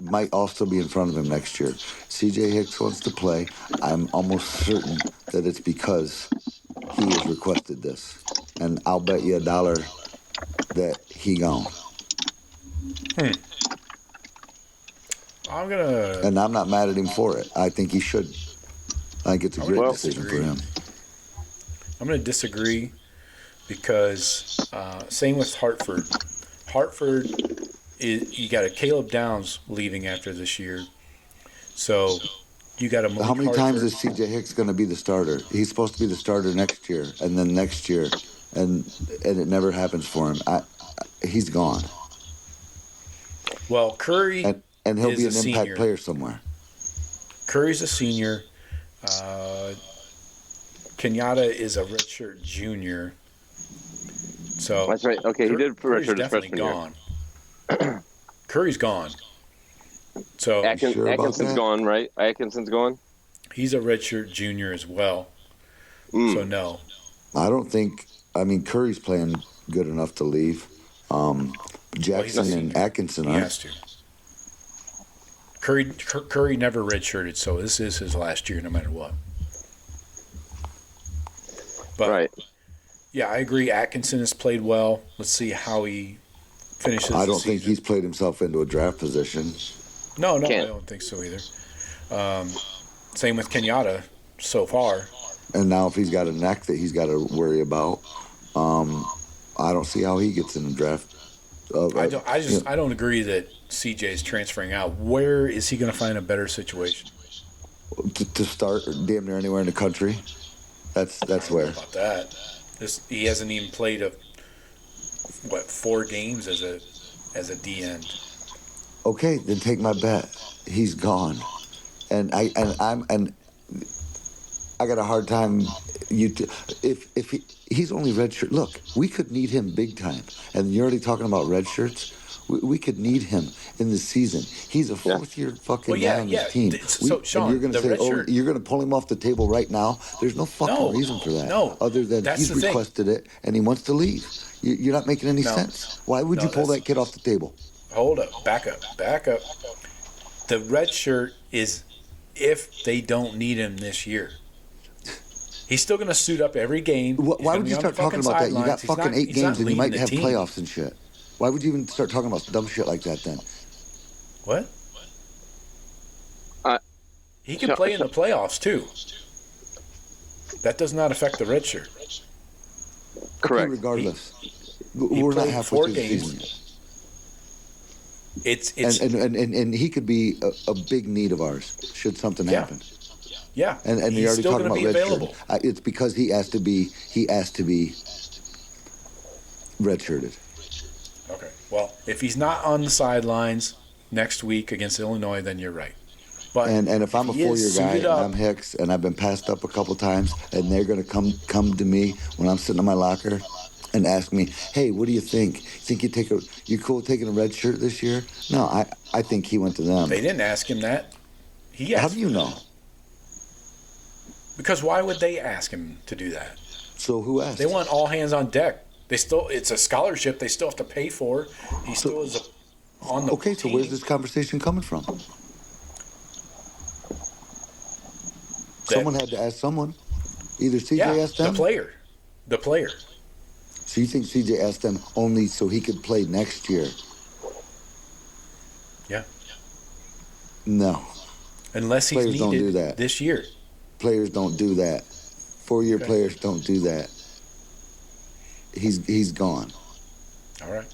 might also be in front of him next year. C.J. Hicks wants to play. I'm almost certain that it's because he has requested this. And I'll bet you $1 that he gone. And I'm not mad at him for it. I think he should. I think it's a great decision for him. I'm going to disagree because same with Hartford. Hartford, you got a Caleb Downs leaving after this year. So you got a Malik How many Hartford. times is C.J. Hicks going to be the starter? He's supposed to be the starter next year, and then next year, and it never happens for him. He's gone. Well, Curry and he'll is be a an senior. impact player somewhere. Curry's a senior. Kenyatta is a redshirt junior. So That's right. Okay, he did for Curry's redshirt his definitely freshman gone. Curry's gone. So sure about Atkinson's that? gone, right? Atkinson's gone. he's a redshirt junior as well. So no. I don't think. I mean, Curry's playing good enough to leave. Jackson and Atkinson He aren't. has to. Curry never redshirted, so this is his last year no matter what. But, Right. yeah, I agree. Atkinson has played well. Let's see how he finishes I the don't think season. he's played himself into a draft position. No, I Can't. don't think so either. Same with Kenyatta so far. And now if he's got a neck that he's got to worry about, I don't see how he gets in the draft. I don't agree that CJ is transferring out. Where is he going to find a better situation? To start damn near anywhere in the country. That's where. About that, he hasn't even played 4 games as a D end. Okay, then take my bet. He's gone, and I got a hard time. If he's only redshirt. Look, we could need him big time, and you're already talking about red shirts. We could need him in the season. He's a fourth-year fucking guy on this team. So, Shawn, and you're going to say, you're going to pull him off the table right now? There's no fucking reason for that. No, other than that's he's the thing. requested it and he wants to leave. You're not making any sense. Why would you pull that kid off the table? Hold up, back up. The red shirt is if they don't need him this year. He's still going to suit up every game. Why would you start talking about that? You got fucking 8 games and you might have playoffs and shit. Why would you even start talking about dumb shit like that then? What? He can play in the playoffs too. That does not affect the red shirt. Correct. Okay, regardless, He we're not played halfway 4 through the games. season yet. And he could be a big need of ours should something happen. Yeah. And he's you're already still talking gonna about be red available. shirt. It's because he asked to be redshirted. Okay. Well, if he's not on the sidelines next week against Illinois, then you're right. But And if I'm a he is 4-year guy suited and up- I'm Hicks and I've been passed up a couple times and they're going to come to me when I'm sitting in my locker and ask me, hey, what do you think? You cool taking a red shirt this year? No, I think he went to them. They didn't ask him that. He asked. How do you know? Because why would they ask him to do that? So who asked? They want all hands on deck. It's a scholarship they still have to pay for. He still is on the Okay, so team. where's this conversation coming from? Someone had to ask someone. Either CJ asked them. The player. So you think CJ asked them only so he could play next year? Yeah. No. Unless he's Players don't do needed that. this year. Players don't do that. 4-year players don't do that. He's gone. All right.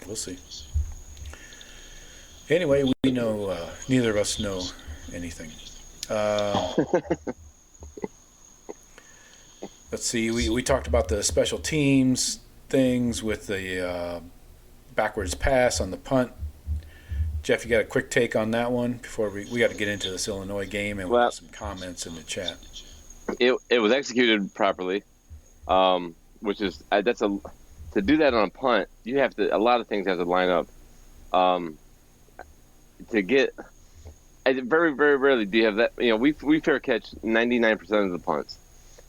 We'll see. Anyway, we know neither of us know anything. Let's see. We talked about the special teams things with the backwards pass on the punt. Jeff, you got a quick take on that one before we got to get into this Illinois game, and we got some comments in the chat. It was executed properly, which is to do that on a punt. You have to, a lot of things have to line up. To get, very, very rarely do you have that. We fair catch 99% of the punts.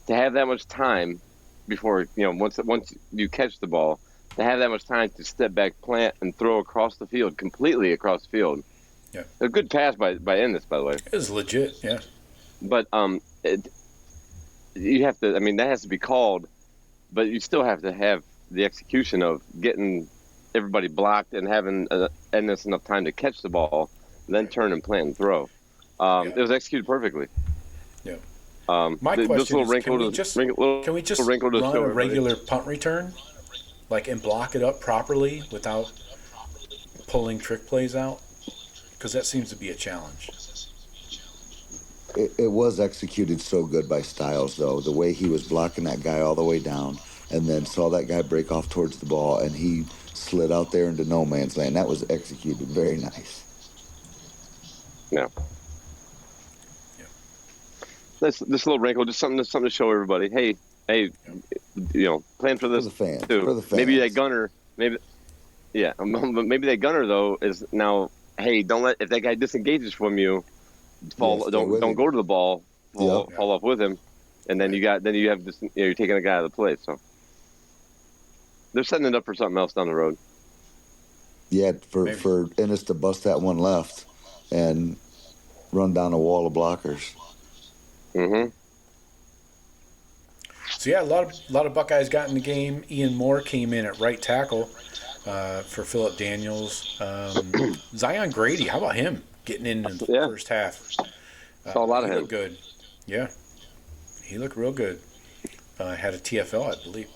To have that much time before, once you catch the ball, to have that much time to step back, plant, and throw across the field, completely across the field. Yeah. A good pass by Ennis, by the way. It was legit, yeah. But you have to, that has to be called, but you still have to have the execution of getting everybody blocked and having Ennis enough time to catch the ball, then turn and plant and throw. It was executed perfectly. Yeah. My question is, can we just run a regular punt return, and block it up properly without pulling trick plays out? Because that seems to be a challenge. It was executed so good by Styles, though, the way he was blocking that guy all the way down and then saw that guy break off towards the ball, and he slid out there into no man's land. That was executed very nice. Yeah. This little wrinkle, just something to show everybody. Hey, plan for this for the fans. too. For the fans. Maybe that gunner, maybe that gunner though is now. Hey, don't let, if that guy disengages from you, don't go to the ball, fall off with him, and then you have this. You're taking a guy out of the play. So they're setting it up for something else down the road. Yeah, for Ennis to bust that one left and run down a wall of blockers. Mm-hmm. So yeah, a lot of Buckeyes got in the game. Ian Moore came in at right tackle for Phillip Daniels. Zion Grady, how about him getting in the first half? Saw a lot of him. Looked good. Yeah, he looked real good. Had a TFL, I believe.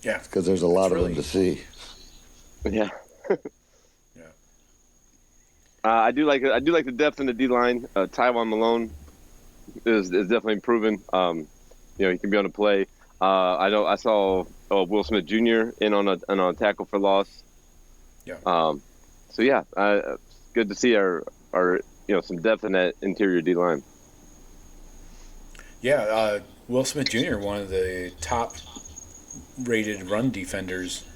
Yeah, because there's a lot of them to see. Yeah. I do like the depth in the D line. Tywon Malone is definitely improving. He can be on the play. I saw Will Smith Jr. in on a tackle for loss. Yeah. Good to see our some depth in that interior D line. Yeah, Will Smith Jr., one of the top rated run defenders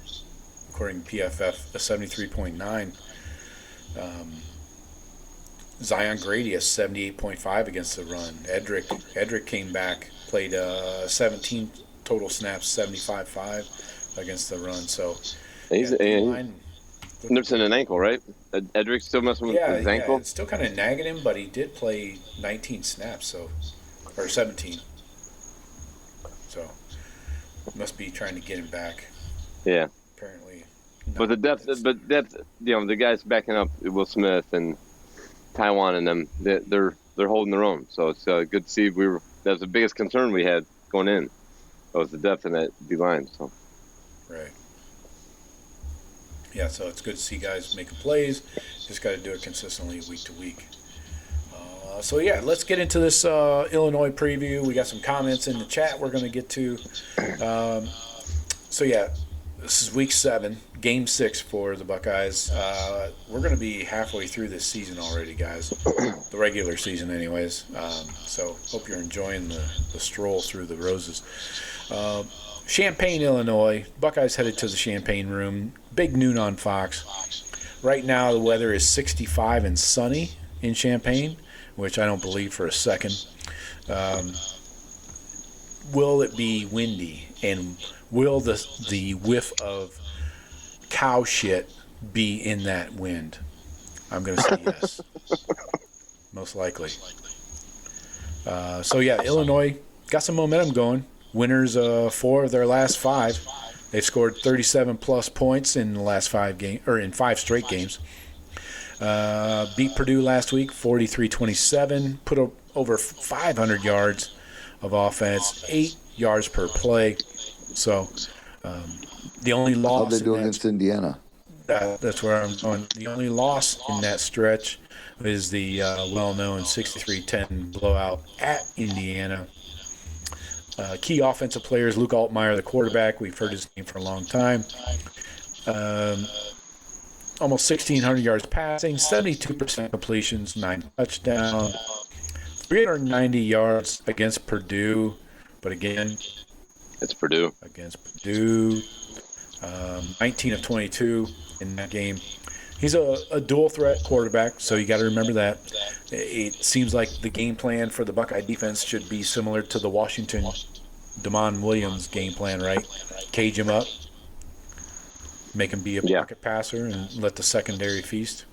according to PFF, a 73.9. Zion Grady a 78.5 against the run. Edric came back, played 17 total snaps, 75.5 against the run. So he's nursing an ankle, right? Edric still messing with his ankle. Yeah, it's still kind of nagging him, but he did play 19 snaps, or 17. So must be trying to get him back. Yeah. Apparently. But the depth, the guys backing up Will Smith and Taiwan and them, they're holding their own. So it's good to see. That was the biggest concern we had going in. That was the depth in that D line. So. Right. Yeah, so it's good to see guys making plays. Just got to do it consistently week to week. Let's get into this Illinois preview. We got some comments in the chat we're going to get to. This is week 7, game 6 for the Buckeyes. We're going to be halfway through this season already, guys. The regular season anyways. So hope you're enjoying the stroll through the roses. Champaign, Illinois. Buckeyes headed to the Champaign room. Big noon on Fox. Right now the weather is 65 and sunny in Champaign, which I don't believe for a second. Will it be windy? And will the whiff of cow shit be in that wind? I'm going to say yes. Most likely. Illinois got some momentum going. Winners 4 of their last 5. They've scored 37 plus points in the last 5 games, or in 5 straight games. Beat Purdue last week, 43-27. Put over 500 yards of offense, 8 yards per play. So the only loss. How'd they do against Indiana? That's where I'm going. The only loss in that stretch is the well-known 63-10 blowout at Indiana. Key offensive players, Luke Altmyer, the quarterback. We've heard his name for a long time. Almost 1,600 yards passing, 72% completions, 9 touchdowns, 390 yards against Purdue. But again, it's Purdue. Against Purdue, 19 of 22 in that game. He's a dual threat quarterback, so you got to remember that. It seems like the game plan for the Buckeye defense should be similar to the Washington Damon Williams game plan, right? Cage him up, make him be a pocket passer, and let the secondary feast.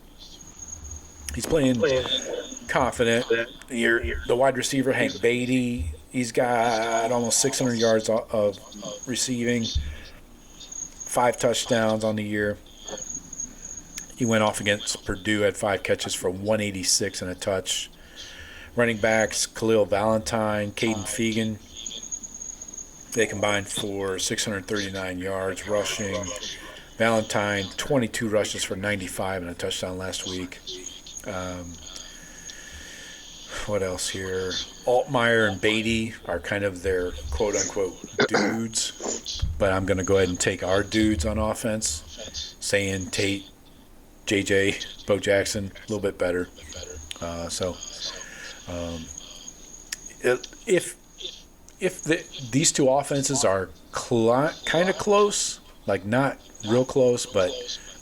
He's playing confident. The wide receiver, Hank Beatty, he's got almost 600 yards of receiving, 5 touchdowns on the year. He went off against Purdue, had 5 catches for 186 and a touch. Running backs, Khalil Valentine, Caden Fegan, they combined for 639 yards rushing. Valentine, 22 rushes for 95 and a touchdown last week. What else here? Altmyer and Beatty are kind of their quote-unquote dudes, but I'm going to go ahead and take our dudes on offense. Sayin, Tate, JJ, Bo Jackson, a little bit better. If these two offenses are kind of close, like not real close, but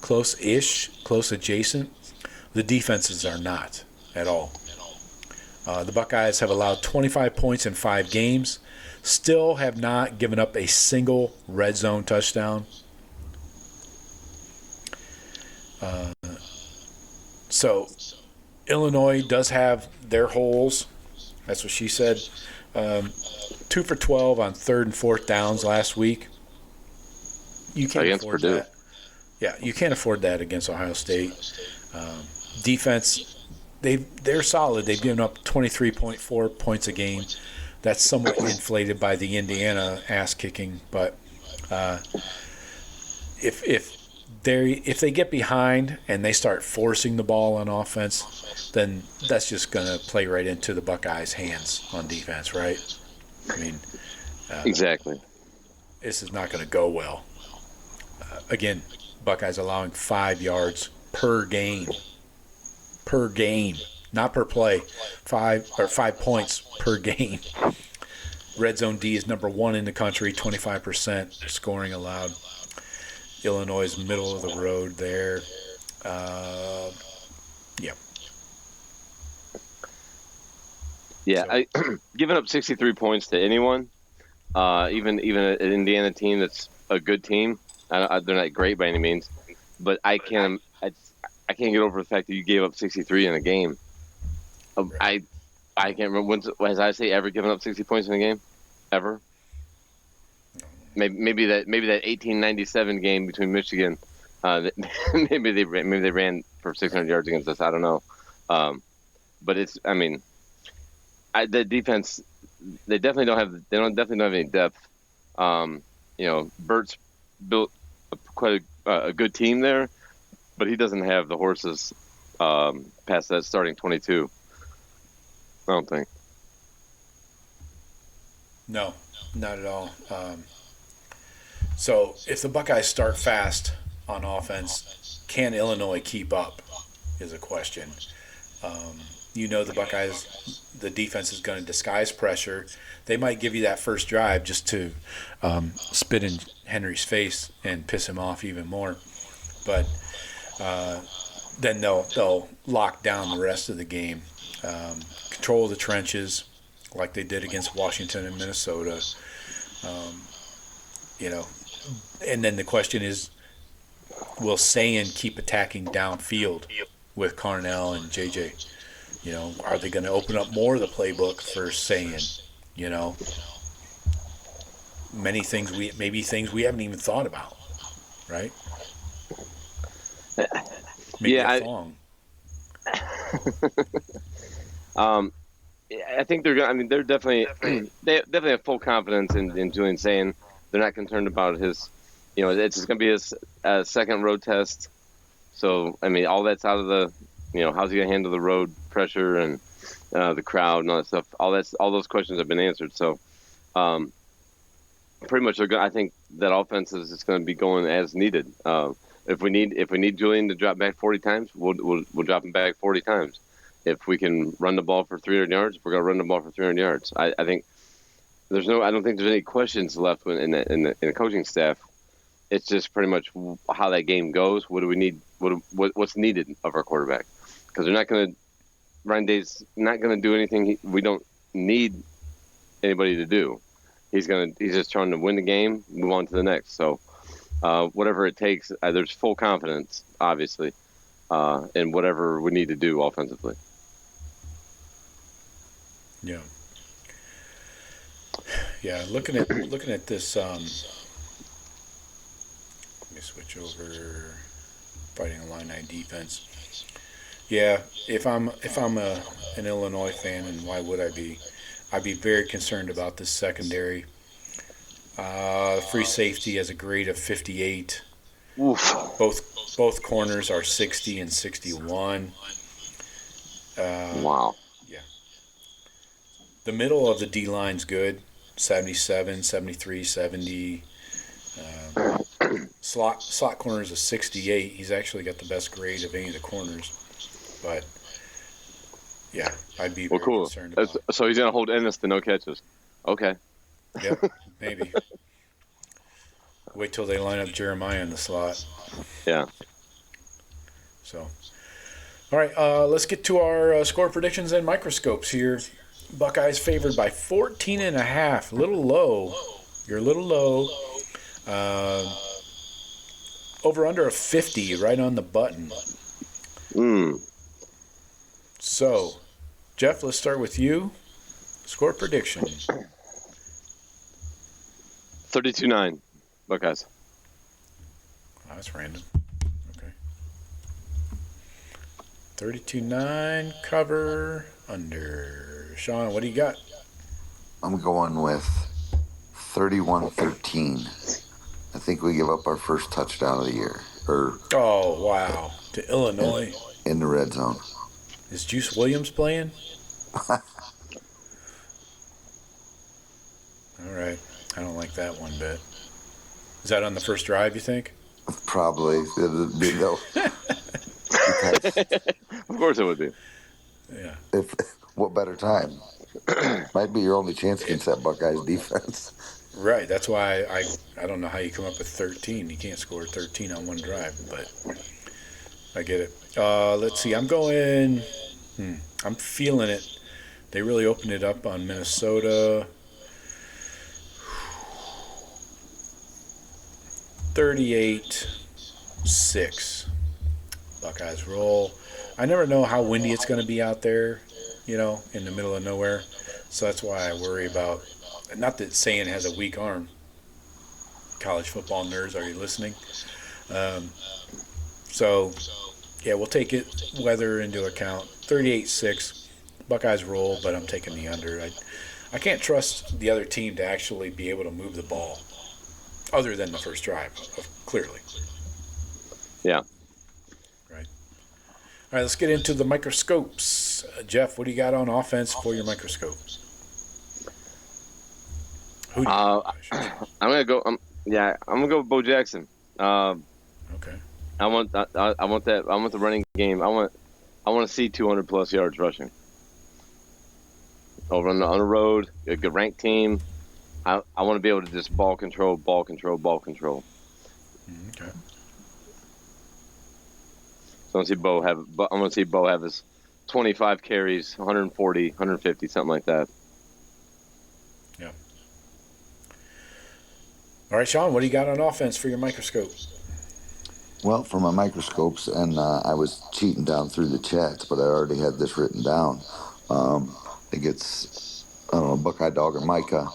close-ish, close adjacent, the defenses are not at all. The Buckeyes have allowed 25 points in 5 games, still have not given up a single red zone touchdown. So Illinois does have their holes. That's what she said. 2 for 12 on 3rd and 4th downs last week. You can't against afford Purdue. that. Yeah, you can't afford that against Ohio State. Defense, they're solid. They've given up 23.4 points a game. That's somewhat inflated by the Indiana ass kicking, but if they get behind and they start forcing the ball on offense, then that's just going to play right into the Buckeyes' hands on defense, right? I mean, Exactly. This is not going to go well. Again, Buckeyes allowing 5 yards per game, not per play. 5 points per game. Red zone D is number 1 in the country, 25% scoring allowed. Illinois is middle of the road there. Yeah, giving up 63 points to anyone, even an Indiana team that's a good team. They're not great by any means, but I can't get over the fact that you gave up 63 in a game. I can't remember has I ever given up 60 points in a game, ever. Maybe that 1897 game between Michigan, maybe they ran for 600 yards against us. I don't know, but the defense, they definitely don't have any depth. Bert's built quite a good team there, but he doesn't have the horses past that starting 22. I don't think. No, not at all. So if the Buckeyes start fast on offense, can Illinois keep up is a question. The Buckeyes, the defense is going to disguise pressure. They might give you that first drive just to spit in Henry's face and piss him off even more. But then they'll lock down the rest of the game, control the trenches like they did against Washington and Minnesota. And then the question is, will Sayin keep attacking downfield with Carnell and JJ? Are they going to open up more of the playbook for Sayin? Maybe things we haven't even thought about, right? Maybe I think they're going. I mean, they're definitely they definitely have full confidence in Julian Sayin. They're not concerned about his. It's just going to be his second road test. So I mean, all that's out of the. How's he going to handle the road pressure and the crowd and all that stuff? All those questions have been answered. So pretty much, I think that offense is just going to be going as needed. If we need Julian to drop back 40 times, we'll drop him back 40 times. If we can run the ball for 300 yards, we're going to run the ball for 300 yards. I think I don't think there's any questions left in the coaching staff. It's just pretty much how that game goes. What do we need? What's needed of our quarterback? Because Ryan Day's not going to do anything we don't need anybody to do. He's just trying to win the game, move on to the next. So whatever it takes, there's full confidence, obviously, in whatever we need to do offensively. Yeah. Yeah, looking at this let me switch over fighting Illini defense. Yeah, if I'm an Illinois fan, and why would I be? I'd be very concerned about this secondary. Free safety has a grade of 58. Oof. Both corners are 60 and 61. Wow. Yeah. The middle of the D-line's good, 77, 73, 70. Slot corner is a 68. He's actually got the best grade of any of the corners. But, yeah, I'd be very concerned about it. So he's going to hold Ennis to no catches. Okay. Yep, maybe. Wait till they line up Jeremiah in the slot. Yeah. So, all right, let's get to our score predictions and microscopes here. Buckeyes favored by 14.5. A little low. You're a little low. Over under a 50, right on the button. So, Jeff, let's start with you. Score prediction. 32-9, Buckeyes. Oh, that's random. Okay. 32-9, cover, under. Shawn, what do you got? I'm going with 31-13. I think we give up our first touchdown of the year. Oh, wow. To Illinois. In the red zone. Is Juice Williams playing? All right. I don't like that one bit. Is that on the first drive, you think? Probably. No. Of course it would be. Yeah. What better time? Might be your only chance against that Buckeyes defense. Right. That's why I don't know how you come up with 13. You can't score 13 on one drive, but I get it. Let's see. I'm going. I'm feeling it. They really opened it up on Minnesota. 38-6. Buckeyes roll. I never know how windy it's going to be out there, in the middle of nowhere. So that's why I worry about. Not that Sayin has a weak arm. College football nerds, are you listening? So, yeah, we'll take weather into account. 38-6. Buckeyes roll, but I'm taking the under. I can't trust the other team to actually be able to move the ball, other than the first drive, clearly. Yeah. Right. All right, let's get into the microscopes. Jeff, what do you got on offense for your microscope? Who do you I'm gonna go. I'm gonna go with Bo Jackson. Okay. I want that. I want the running game. I want to see 200 plus yards rushing. Over on the road, a good ranked team. I want to be able to just ball control. Okay. So I want to see Bo have his 25 carries, 140, 150, something like that. Yeah. All right, Shawn, what do you got on offense for your microscope? Well, for my microscopes, and I was cheating down through the chats, but I already had this written down. I think it's, Buckeye Dog or Micah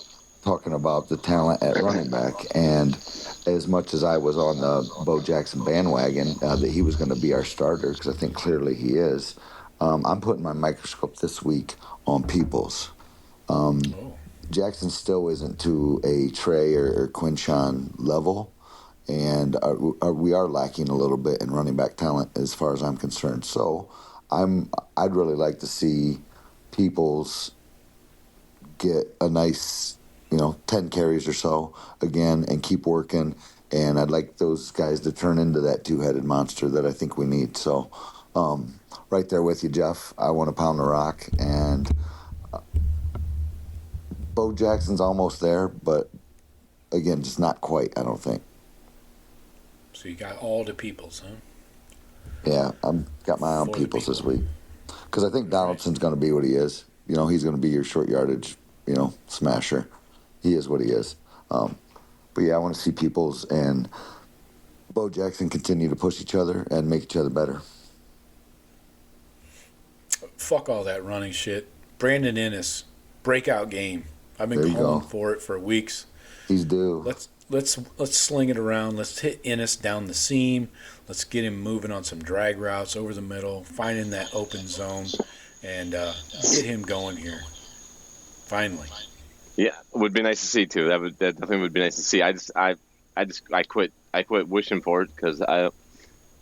talking about the talent at running back. And as much as I was on the Bo Jackson bandwagon, that he was going to be our starter, because I think clearly he is, I'm putting my microscope this week on Peoples. Jackson still isn't to a Trey or Quinshawn level, and we are lacking a little bit in running back talent as far as I'm concerned. So I'd really like to see Peoples get a nice, 10 carries or so again and keep working. And I'd like those guys to turn into that two-headed monster that I think we need. So right there with you, Jeff. I want to pound the rock. And Bo Jackson's almost there, but, again, just not quite, I don't think. So you got all the Peoples, huh? Yeah, I've got my eye on Peoples this week. Because I think Donaldson's going to be what he is. He's going to be your short yardage, smasher. He is what he is. But, yeah, I want to see Peoples and Bo Jackson continue to push each other and make each other better. Fuck all that running shit. Brandon Ennis, breakout game. I've been calling for it for weeks. He's due. Let's sling it around. Let's hit Ennis down the seam. Let's get him moving on some drag routes over the middle, finding that open zone, and get him going here. Finally. Yeah, it would be nice to see too. That definitely would be nice to see. I quit wishing for it because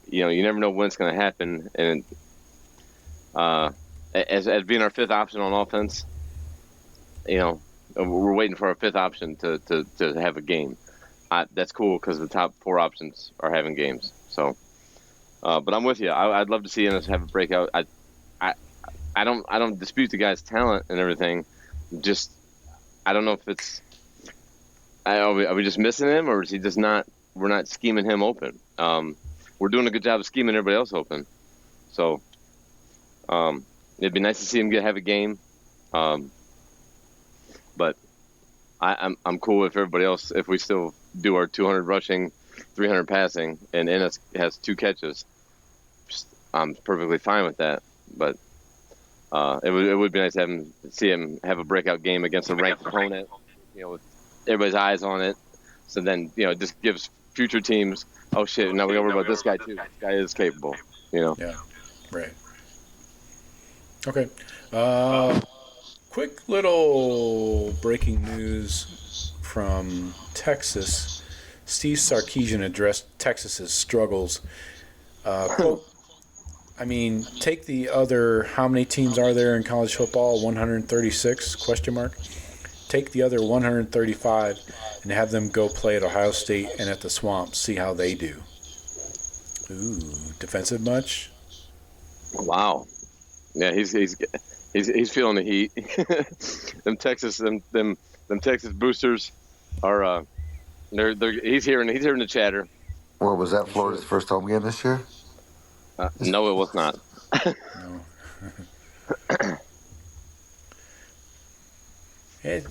you never know when it's going to happen. And as being our fifth option on offense, we're waiting for our fifth option to have a game. That's cool because the top four options are having games. So, but I'm with you. I'd love to see us have a breakout. I don't dispute the guy's talent and everything. Just I don't know if it's are we just missing him or is he just not? We're not scheming him open. We're doing a good job of scheming everybody else open. So, it'd be nice to see him have a game. But I'm cool with everybody else if we still do our 200 rushing, 300 passing, and Ennis has 2 catches. I'm perfectly fine with that. But it would be nice to see him have a breakout game against a ranked opponent. With everybody's eyes on it. So then it just gives future teams, oh shit, now we gotta worry about this guy too. This guy is capable. Yeah. Right. Okay. Quick little breaking news from Texas. Steve Sarkisian addressed Texas's struggles. Quote, take the other, how many teams are there in college football? 136, question mark. Take the other 135 and have them go play at Ohio State and at the Swamp. See how they do. Ooh, defensive much? Wow. Yeah, he's feeling the heat. them Texas boosters are he's hearing the chatter. Well, was that Florida's first home game this year? No, it was not. No.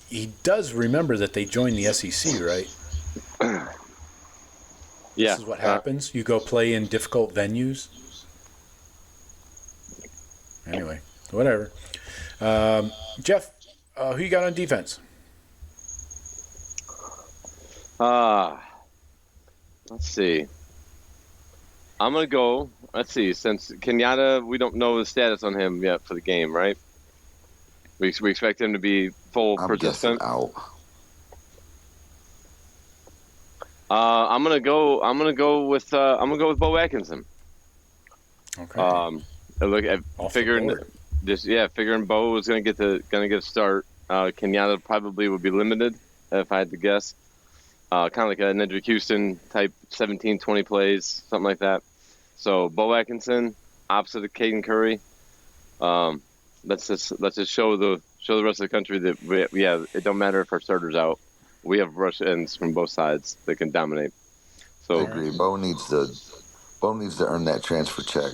He does remember that they joined the SEC, right? Yeah. This is what happens. You go play in difficult venues. Anyway, whatever. Jeff, who you got on defense? Let's see. I'm going to go, since Kenyatta, we don't know the status on him yet for the game, right? We expect him to be full participant. Out. I'm gonna go with Bo Atkinson. Okay. Figuring Bo was gonna get a start. Kenyatta probably would be limited if I had to guess. Kind of like a Nedrick Houston type, 17, 20 plays, something like that. So Bo Atkinson, opposite of Caden Curry. Let's just show the rest of the country that it don't matter if our starter's out. We have rush ends from both sides that can dominate. So I agree. Bo needs to earn that transfer check.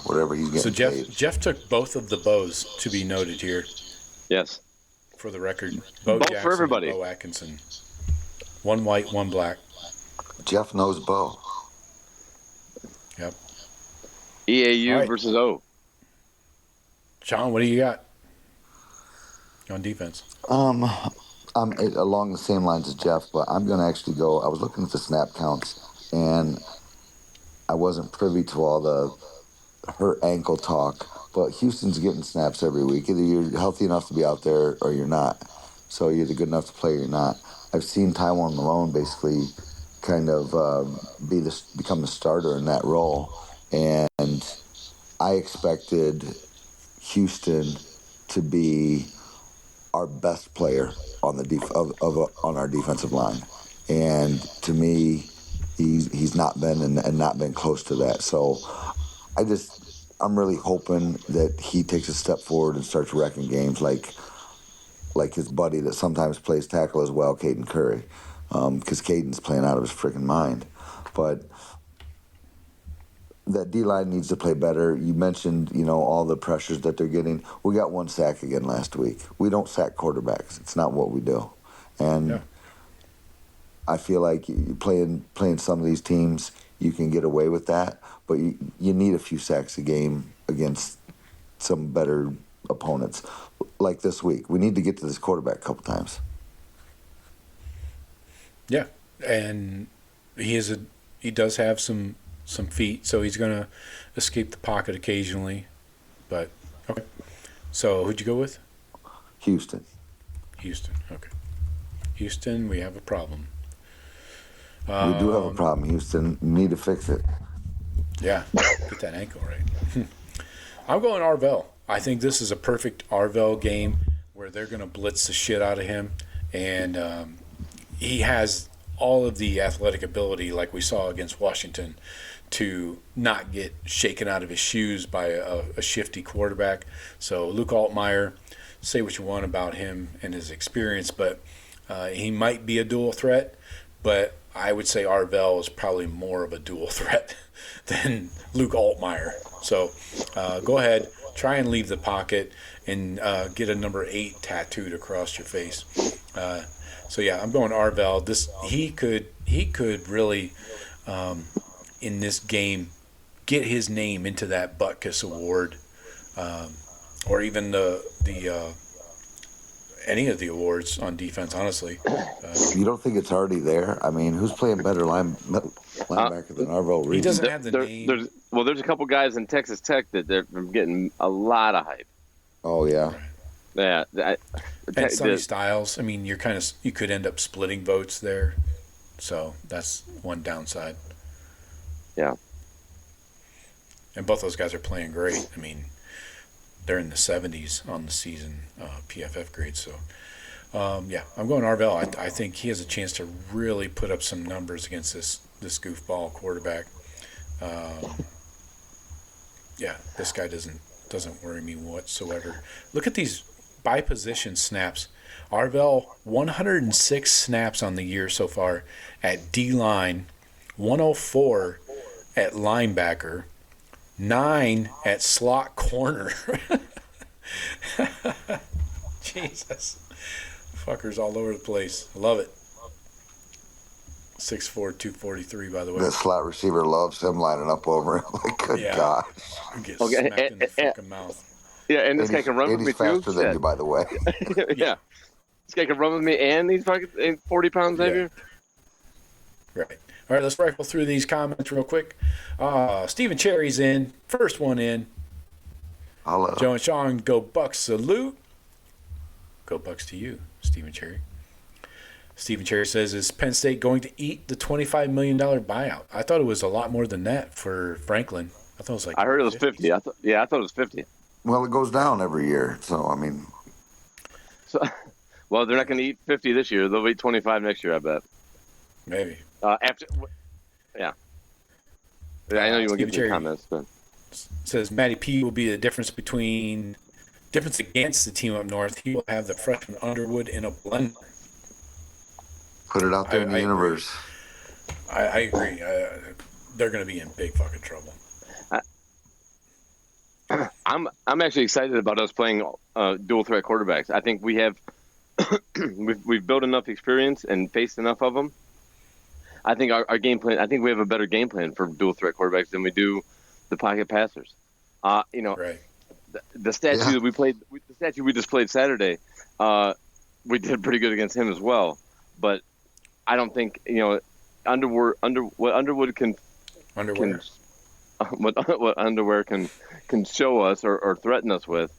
Whatever he's getting. So Jeff took both of the Bows, to be noted here. Yes. For the record, Bo Jackson for everybody. And Bo Atkinson. One white, one black. Jeff knows Bo. Yep. EAU versus O. Shawn, what do you got on defense? I'm along the same lines as Jeff, but I'm going to actually go. I was looking at the snap counts, and I wasn't privy to all the hurt ankle talk, but Houston's getting snaps every week. Either you're healthy enough to be out there or you're not. So you're either good enough to play or you're not. I've seen Tywone Malone basically kind of become the starter in that role, and I expected Houston to be our best player on the on our defensive line, and to me, he's not been and not been close to that. So I'm really hoping that he takes a step forward and starts wrecking games like his buddy that sometimes plays tackle as well, Caden Curry, because Caden's playing out of his freaking mind. But that D-line needs to play better. You mentioned, all the pressures that they're getting. We got 1 sack again last week. We don't sack quarterbacks. It's not what we do. And I feel like playing some of these teams, you can get away with that, but you need a few sacks a game against some better opponents. Like this week, we need to get to this quarterback a couple times. Yeah, and he does have some feet, so he's going to escape the pocket occasionally. But okay, so who'd you go with? Houston. Okay. Houston, we have a problem. We do have a problem, Houston. We need to fix it. Yeah, get that ankle right. I'm going Arvell. I think this is a perfect Arvell game where they're going to blitz the shit out of him, and he has all of the athletic ability, like we saw against Washington, to not get shaken out of his shoes by a shifty quarterback. So Luke Altmyer, say what you want about him and his experience, but he might be a dual threat, but I would say Arvell is probably more of a dual threat than Luke Altmyer. So go ahead, try and leave the pocket and get a number 8 tattooed across your face. So yeah, I'm going Arvell. He could really in this game get his name into that Buckeyes award, or even the any of the awards on defense. Honestly, you don't think it's already there? I mean, who's playing better linebacker than Arvell Reese? He doesn't have the name. There's a couple guys in Texas Tech that they're getting a lot of hype. Oh yeah. Yeah, and Sonny Styles. I mean, you could end up splitting votes there, so that's one downside. Yeah. And both those guys are playing great. I mean, they're in the 70s on the season PFF grade. So, yeah, I'm going Arvell. I think he has a chance to really put up some numbers against this goofball quarterback. Yeah, this guy doesn't worry me whatsoever. Look at these by position snaps. Arvell, 106 snaps on the year so far at D-line, 104 at linebacker, 9 at slot corner. Jesus. Fuckers all over the place. I love it. 6'4", 243, by the way. The slot receiver loves him lining up over him. Like, good gosh. Get smacked in the fucking mouth. Yeah, and this guy can run with me, too. He's faster than you, by the way. Yeah. This guy can run with me, and he's fucking 40 pounds heavier. Right. All right, let's rifle through these comments real quick. Stephen Cherry's in. First one in. Hello. Joe and Shawn, go Bucks, salute. Go Bucks to you, Stephen Cherry. Stephen Cherry says, is Penn State going to eat the $25 million buyout? I thought it was a lot more than that for Franklin. I thought it was like... I heard it was 50. I thought it was 50. Well, it goes down every year, so, I mean... Well, they're not going to eat 50 this year. They'll eat 25 next year, I bet. Maybe. Yeah. I know you want to get your comments, but... Says Matty P will be the difference against the team up north. He will have the freshman Underwood in a blender. Put it out there in the universe. I agree. They're going to be in big fucking trouble. I'm actually excited about us playing dual threat quarterbacks. I think we have we've built enough experience and faced enough of them. I think our game plan. I think we have a better game plan for dual threat quarterbacks than we do the pocket passers. Right. The statue that we played, the statue we just played Saturday, we did pretty good against him as well. But I don't think Underwood can. what underwear can show us or threaten us with,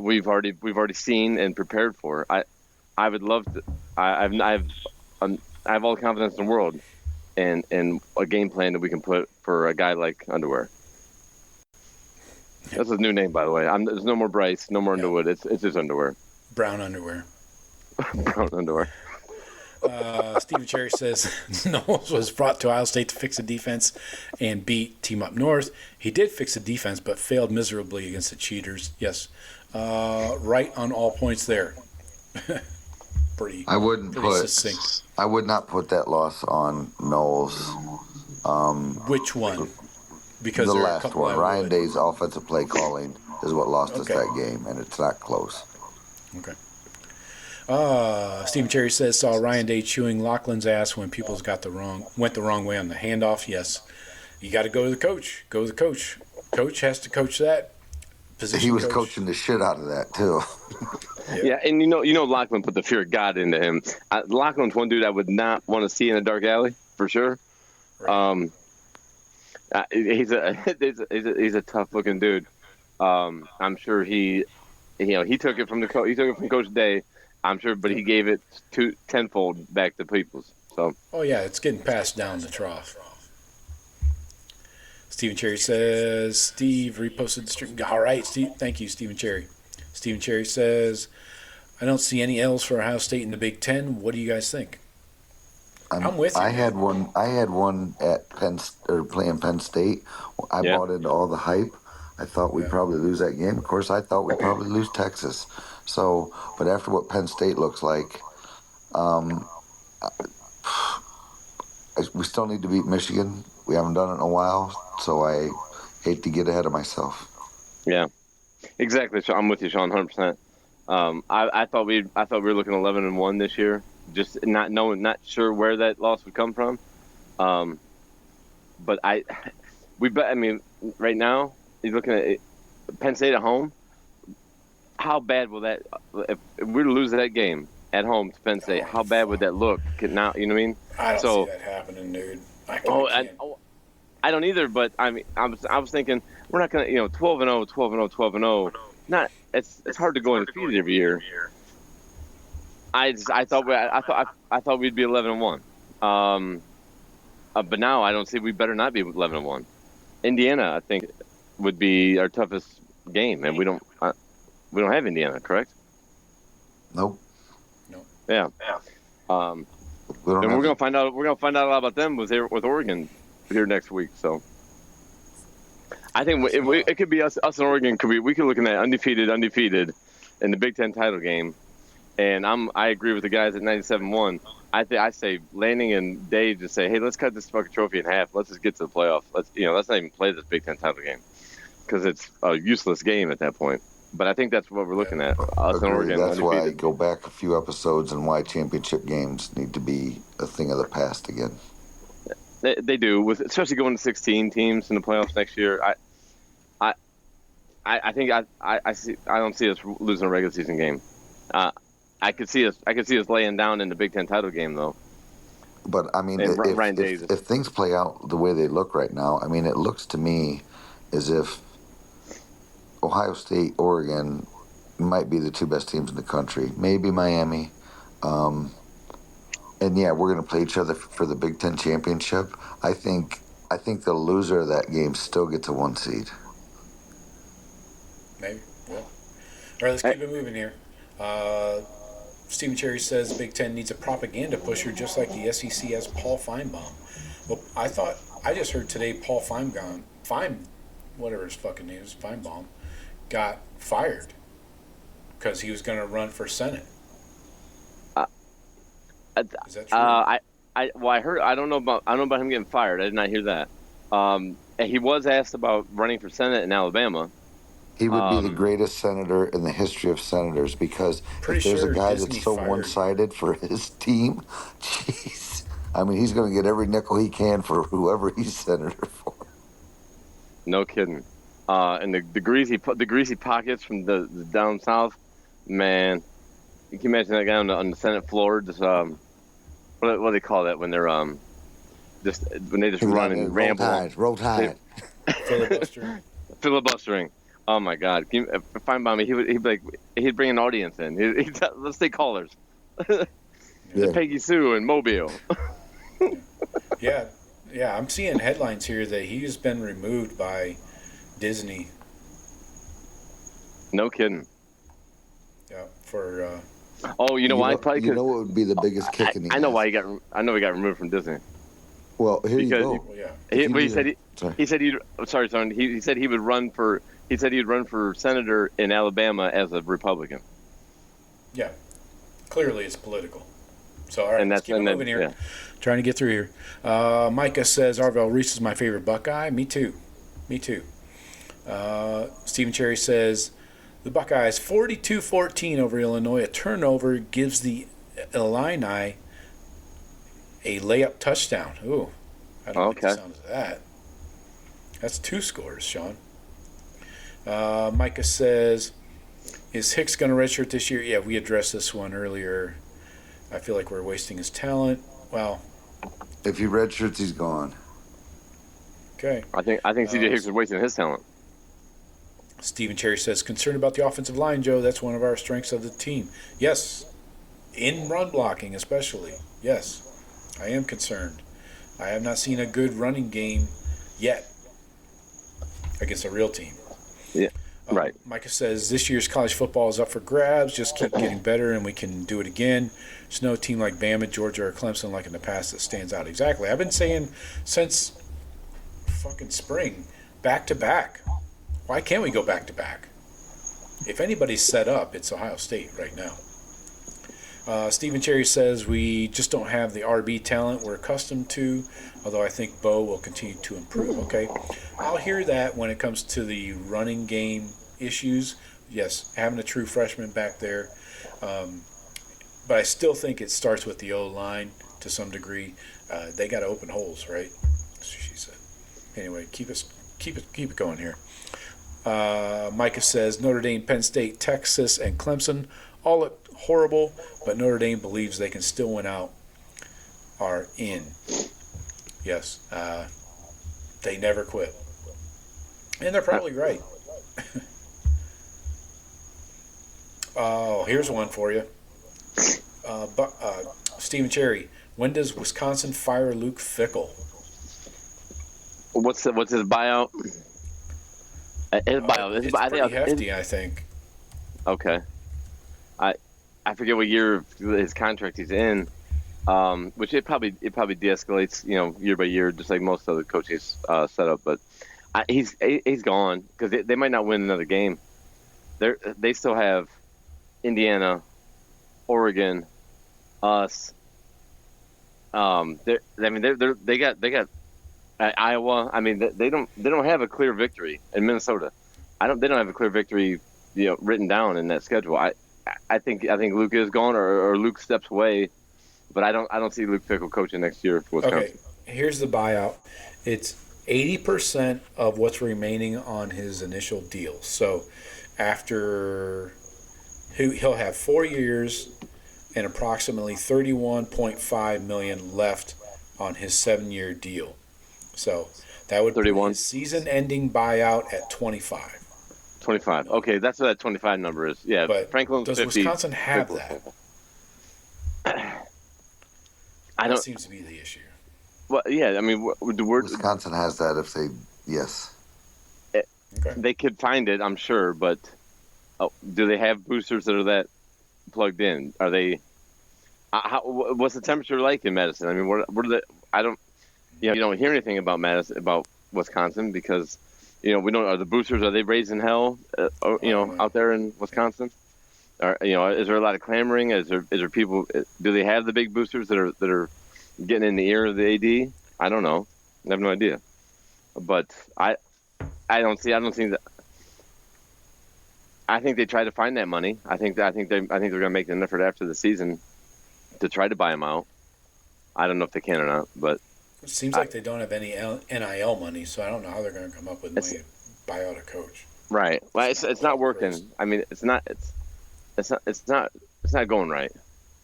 we've already seen and prepared for. I would love to. I have all the confidence in the world in a game plan that we can put for a guy like Underwear. That's his new name, by the way. There's no more Bryce, no more Underwood. It's just Underwear. Brown Underwear. Brown Underwear. Stephen Cherry says Knowles was brought to Ohio State to fix the defense and beat Team Up North. He did fix the defense, but failed miserably against the cheaters. Yes, right on all points there. Pretty succinct. I would not put that loss on Knowles. Which one? Because the there are a last couple one, Ryan Day's offensive play calling is what lost us that game, and it's not close. Okay. Stephen Cherry says saw Ryan Day chewing Laughlin's ass when people's went the wrong way on the handoff. Yes, you got to go to the coach. Go to the coach. Coach has to coach that position. He was coaching the shit out of that too. Yeah, and you know, Laughlin put the fear of God into him. Laughlin's one dude I would not want to see in a dark alley for sure. Right. He's a tough looking dude. I'm sure he took it from the coach. He took it from Coach Day. I'm sure, but he gave it tenfold back to Peoples. So. Oh yeah, it's getting passed down the trough. Stephen Cherry says Steve reposted the stream. All right, Steve. Thank you, Stephen Cherry. Stephen Cherry says, I don't see any L's for Ohio State in the Big Ten. What do you guys think? I'm with you. I had one at playing Penn State. I bought into all the hype. I thought we'd probably lose that game. Of course, I thought we'd probably lose Texas. So, but after what Penn State looks like, we still need to beat Michigan. We haven't done it in a while, so I hate to get ahead of myself. Yeah, exactly. So I'm with you, Shawn, 100%. I thought we were looking 11-1 this year, just not sure where that loss would come from. But I mean, right now you're looking at Penn State at home. How bad will that? If we were to lose that game at home to Penn State, how bad would that look? Now, you know what I mean? I don't see that happening, dude. I don't either. But I mean, I was thinking we're not gonna, 12-0, 12-0, 12-0. Not it's hard to go undefeated every year. I thought we'd be 11-1. But now I don't see we better not be 11-1. Indiana, I think, would be our toughest game, and we don't have Indiana, correct? Nope. Yeah. And we're gonna find out. We're gonna find out a lot about them with Oregon here next week. So I think it could be us and Oregon. We could look at that undefeated in the Big Ten title game. And I agree with the guys at 97-1. I say Lanning and Dave just say, hey, let's cut this fucking trophy in half. Let's just get to the playoffs. Let's not even play this Big Ten title game because it's a useless game at that point. But I think that's what we're looking at. Us and Oregon. That's undefeated. why I go back a few episodes and why championship games need to be a thing of the past again. They do, especially going to 16 teams in the playoffs next year. I think I don't see us losing a regular season game. I could see us laying down in the Big Ten title game though. But I mean, if things play out the way they look right now, I mean, it looks to me as if Ohio State, Oregon might be the two best teams in the country. Maybe Miami. And yeah, we're going to play each other for the Big Ten championship. I think the loser of that game still gets a 1 seed. Maybe. Well, all right, let's keep it moving here. Stephen Cherry says the Big Ten needs a propaganda pusher just like the SEC has Paul Feinbaum. Well, I just heard today Paul whatever his fucking name is, Feinbaum, got fired because he was going to run for Senate. Is that true? I heard. I don't know about him getting fired. I did not hear that. And he was asked about running for Senate in Alabama. He would be the greatest senator in the history of senators because if there's a guy that's so one-sided for his team, jeez. I mean, he's going to get every nickel he can for whoever he's senator for. No kidding. And the greasy pockets from the down south, man. You can imagine that guy on the Senate floor, just what do they call that when they're just when they just run and ramble? Roll Tide. Filibustering. Filibustering. Oh my God! Fine by me. He'd bring an audience in. Let's take callers. Yeah. Peggy Sue and Mobile. Yeah. I'm seeing headlines here that he's been removed by Disney. No kidding. Yeah, for. Oh, you know why? Probably you know what would be the biggest kick in the I know ass? why he got. I know he got removed from Disney. Well, here you Because go. Well, yeah. He said he'd. Sorry, son. He said he would run for. He said he'd run for senator in Alabama as a Republican. Yeah. Clearly, it's political. So, all right, And let's that's keep it and then, moving here. yeah. Trying to get through here. Micah says Arvell Reese is my favorite Buckeye. Me too. Stephen Cherry says the Buckeyes 42-14 over Illinois. A turnover gives the Illini a layup touchdown. Ooh, I don't like the sound of that. That's 2 scores, Shawn. Micah says, is Hicks going to redshirt this year? Yeah, we addressed this one earlier. I feel like we're wasting his talent. Well, if he redshirts, he's gone. Okay. I think CJ Hicks is wasting his talent. Stephen Cherry says, concerned about the offensive line, Joe. That's one of our strengths of the team. Yes. In run blocking, especially. Yes. I am concerned. I have not seen a good running game yet against a real team. Yeah. Right. Micah says, this year's college football is up for grabs. Just keep getting better, and we can do it again. There's no team like Bama, Georgia, or Clemson like in the past that stands out. Exactly. I've been saying since fucking spring, back-to-back. Why can't we go back-to-back? If anybody's set up, it's Ohio State right now. Stephen Cherry says, we just don't have the RB talent we're accustomed to, although I think Bo will continue to improve. Okay, I'll hear that when it comes to the running game issues. Yes, having a true freshman back there. But I still think it starts with the O-line to some degree. They got to open holes, right? That's what she said. Anyway, keep it going here. Micah says, Notre Dame, Penn State, Texas, and Clemson all look horrible, but Notre Dame believes they can still win out, are in. Yes, they never quit. And they're probably right. Oh, here's one for you. Stephen Cherry, when does Wisconsin fire Luke Fickell? What's his buyout? His buyout. It's pretty hefty, I think. Okay. I forget what year his contract he's in, which it probably de-escalates, year by year, just like most other coaches set up. But he's gone because they might not win another game. They still have Indiana, Oregon, us. They got Iowa. I mean, they don't have a clear victory in Minnesota. They don't have a clear victory, written down in that schedule. I think Luke is gone or Luke steps away, but I don't see Luke Fickell coaching next year for Wisconsin. Okay, here's the buyout. It's 80% of what's remaining on his initial deal. So after he'll have 4 years and approximately $31.5 million left on his 7-year deal. So that would 31. put his season-ending buyout at 25. 25. Okay, that's what that 25 number is. Yeah, But Franklin's does 50. Wisconsin have that? That seems to be the issue. Well, yeah, I mean, Wisconsin has that if they, yes. Okay. They could find it, I'm sure, but do they have boosters that are that plugged in? Are they? What's the temperature like in Madison? I mean, what are the? I don't. You don't hear anything about Madison, about Wisconsin, because we don't. Are the boosters? Are they raising hell? Out there in Wisconsin? Is there a lot of clamoring? Is there people? Do they have the big boosters that are getting in the ear of the AD? I don't know. I have no idea. But I don't see that. I think they try to find that money. I think they're going to make an effort after the season to try to buy him out. I don't know if they can or not, but it seems like they don't have any NIL money, so I don't know how they're going to come up with money to buy out a coach. Right. Well, it's not working. I mean, it's not going right.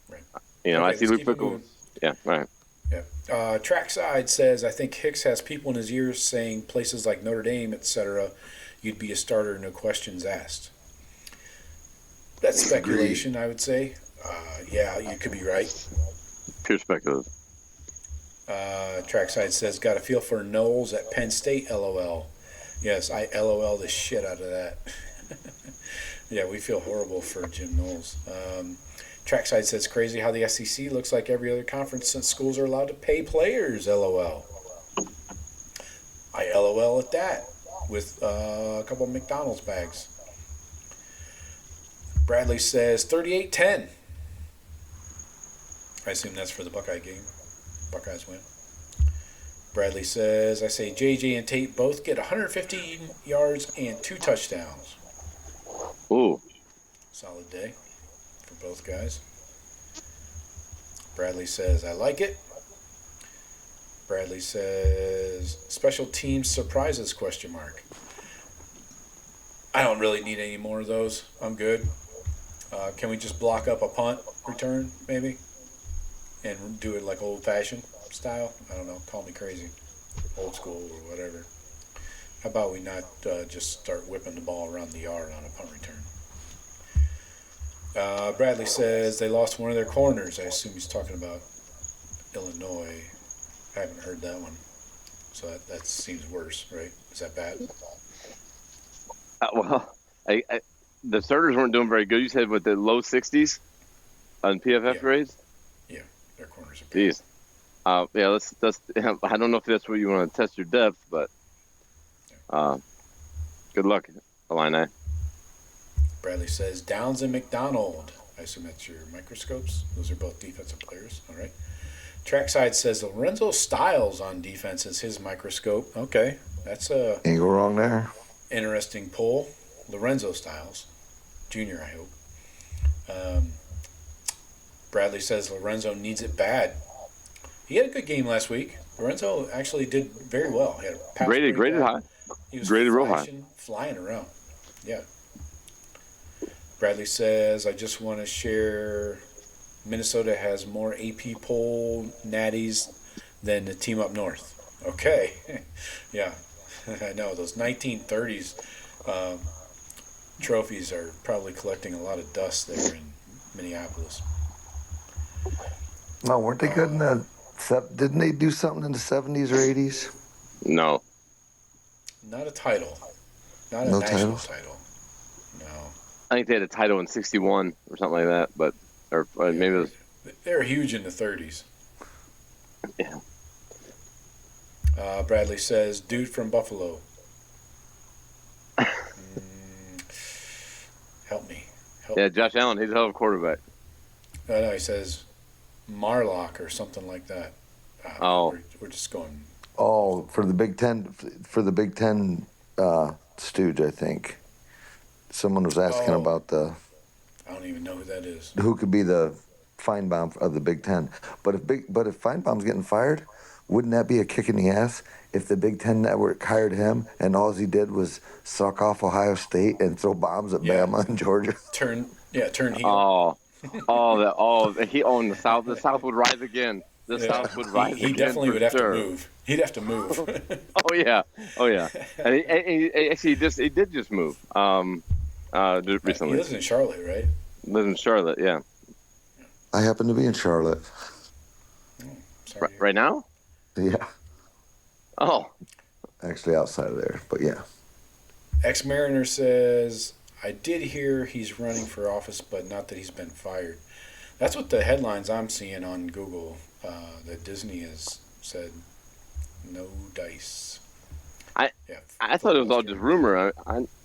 Right. I see Luke Fickell. Yeah. Right. Yeah. Trackside says, I think Hicks has people in his ears saying places like Notre Dame, etc., you'd be a starter, no questions asked. That's speculation, I would say. Yeah, you could be right. Pure speculative. Trackside says, got a feel for Knowles at Penn State, LOL. Yes, I LOL the shit out of that. Yeah, we feel horrible for Jim Knowles. Trackside says, crazy how the SEC looks like every other conference since schools are allowed to pay players, LOL. I LOL at that with a couple of McDonald's bags. Bradley says 38-10. I assume that's for the Buckeye game. Buckeyes win. Bradley says, I say JJ and Tate both get 150 yards and 2 touchdowns. Ooh. Solid day for both guys. Bradley says, I like it. Bradley says, special teams surprises, question mark. I don't really need any more of those. I'm good. Can we just block up a punt return, maybe? And do it like old-fashioned style? I don't know. Call me crazy. Old school or whatever. How about we not just start whipping the ball around the yard on a punt return? Bradley says they lost one of their corners. I assume he's talking about Illinois. I haven't heard that one. So that seems worse, right? Is that bad? Well, the starters weren't doing very good. You said with the low 60s on PFF grades? Yeah, their corners are bad. Jeez. Yeah, let's. I don't know if that's where you want to test your depth, but good luck, Illini. Bradley says Downs and McDonald. I assume that's your microscopes. Those are both defensive players. All right. Trackside says Lorenzo Styles on defense is his microscope. Okay, that's a Ain't go wrong there. interesting pull. Lorenzo Styles, Jr. I hope. Bradley says Lorenzo needs it bad. He had a good game last week. Lorenzo actually did very well. He had a pass Graded high. He was Graded real high. Flying around. Yeah. Bradley says, I just want to share Minnesota has more AP poll natties than the team up north. Okay. Yeah. I know. Those 1930s trophies are probably collecting a lot of dust there in Minneapolis. No, weren't they good in the... Didn't they do something in the 70s or 80s? No. Not a title. Not a No national titles? title. No. I think they had a title in 61 or something like that, but maybe it was. They were huge in the 30s. Yeah. Bradley says, dude from Buffalo. Help me. Yeah, Josh Allen, he's a hell of a quarterback. No, he says Marlock or something like that. We're just going. Oh, for the Big Ten, stooge, I think. Someone was asking about the... I don't even know who that is. Who could be the Feinbaum of the Big Ten. But if Feinbaum's getting fired, wouldn't that be a kick in the ass if the Big Ten Network hired him and all he did was suck off Ohio State and throw bombs at Bama and Georgia? Turn heel. He owned the South. The South would rise again. The South would rise again. He definitely would have sure. to move. He'd have to move. Oh yeah. And he did just move. Recently. He lives in Charlotte, right? Lives in Charlotte, yeah. I happen to be in Charlotte. Right now? Yeah. Oh. Actually outside of there, but yeah. Ex-Mariner says, I did hear he's running for office, but not that he's been fired. That's what the headlines I'm seeing on Google, that Disney has said, no dice. I thought it was all just rumor.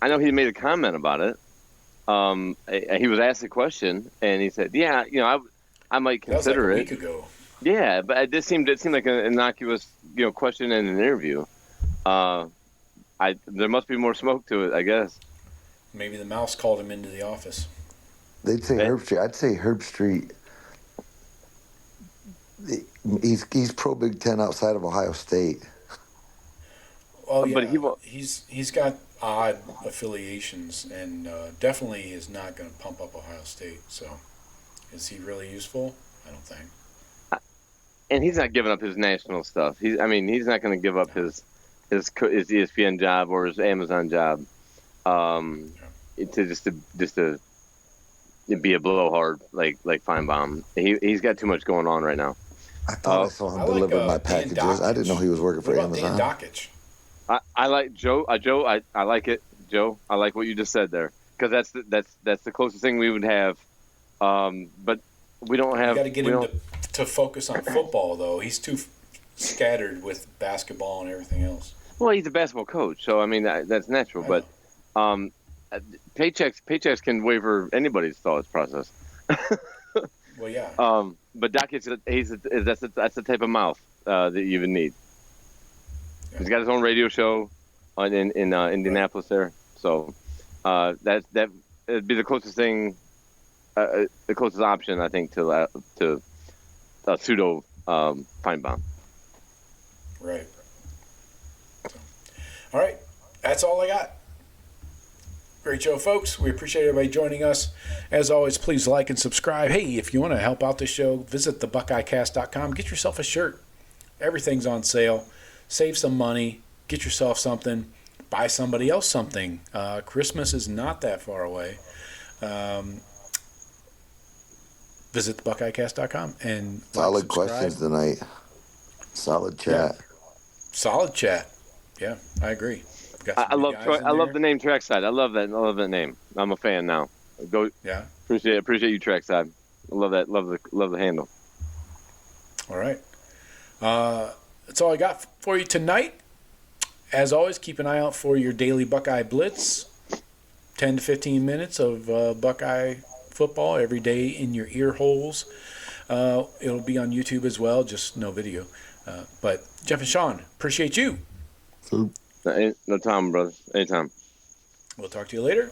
I know he made a comment about it. He was asked a question, and he said, "Yeah, I might consider it." That was like a week ago. Yeah, but it seemed like an innocuous, question in an interview. There must be more smoke to it, I guess. Maybe the mouse called him into the office. They'd say Herb Street. I'd say Herb Street. He's pro Big Ten outside of Ohio State. Oh yeah, but he's got odd affiliations, and definitely is not going to pump up Ohio State. So, is he really useful? I don't think. and he's not giving up his national stuff. He's not going to give up his ESPN job or his Amazon job, to be a blowhard like Feinbaum. He's got too much going on right now. I thought I saw him deliver my packages. I didn't know he was working for Amazon. Dan Dockich? I like Joe. Joe, I like it. Joe, I like what you just said there, because that's the closest thing we would have. But we don't have. You got to get him to focus on football, though. He's too scattered with basketball and everything else. Well, he's a basketball coach, so I mean that's natural. But paychecks can waver anybody's thought process. Well, yeah. But Dockich, that's the type of mouth that you would need. Yeah. He's got his own radio show in Indianapolis there, so that'd be the closest thing, the closest option, I think, to pseudo Feinbaum. Right. So, all right, that's all I got. Great show, folks. We appreciate everybody joining us. As always, please like and subscribe. Hey, if you want to help out the show, visit thebuckeyecast.com. Get yourself a shirt. Everything's on sale. Save some money. Get yourself something. Buy somebody else something. Christmas is not that far away. Visit thebuckeyecast.com and solid questions tonight. Solid chat. Yeah. Solid chat. Yeah, I agree. I love the name Trackside. I love that. I love that name. I'm a fan now. Go. Yeah. Appreciate you, Trackside. I love that. Love the handle. All right. That's all I got for you tonight. As always, keep an eye out for your daily Buckeye Blitz. 10 to 15 minutes of Buckeye football every day in your ear holes. It'll be on YouTube as well, just no video. But Jeff and Shawn, appreciate you. No time, brother. Anytime. We'll talk to you later.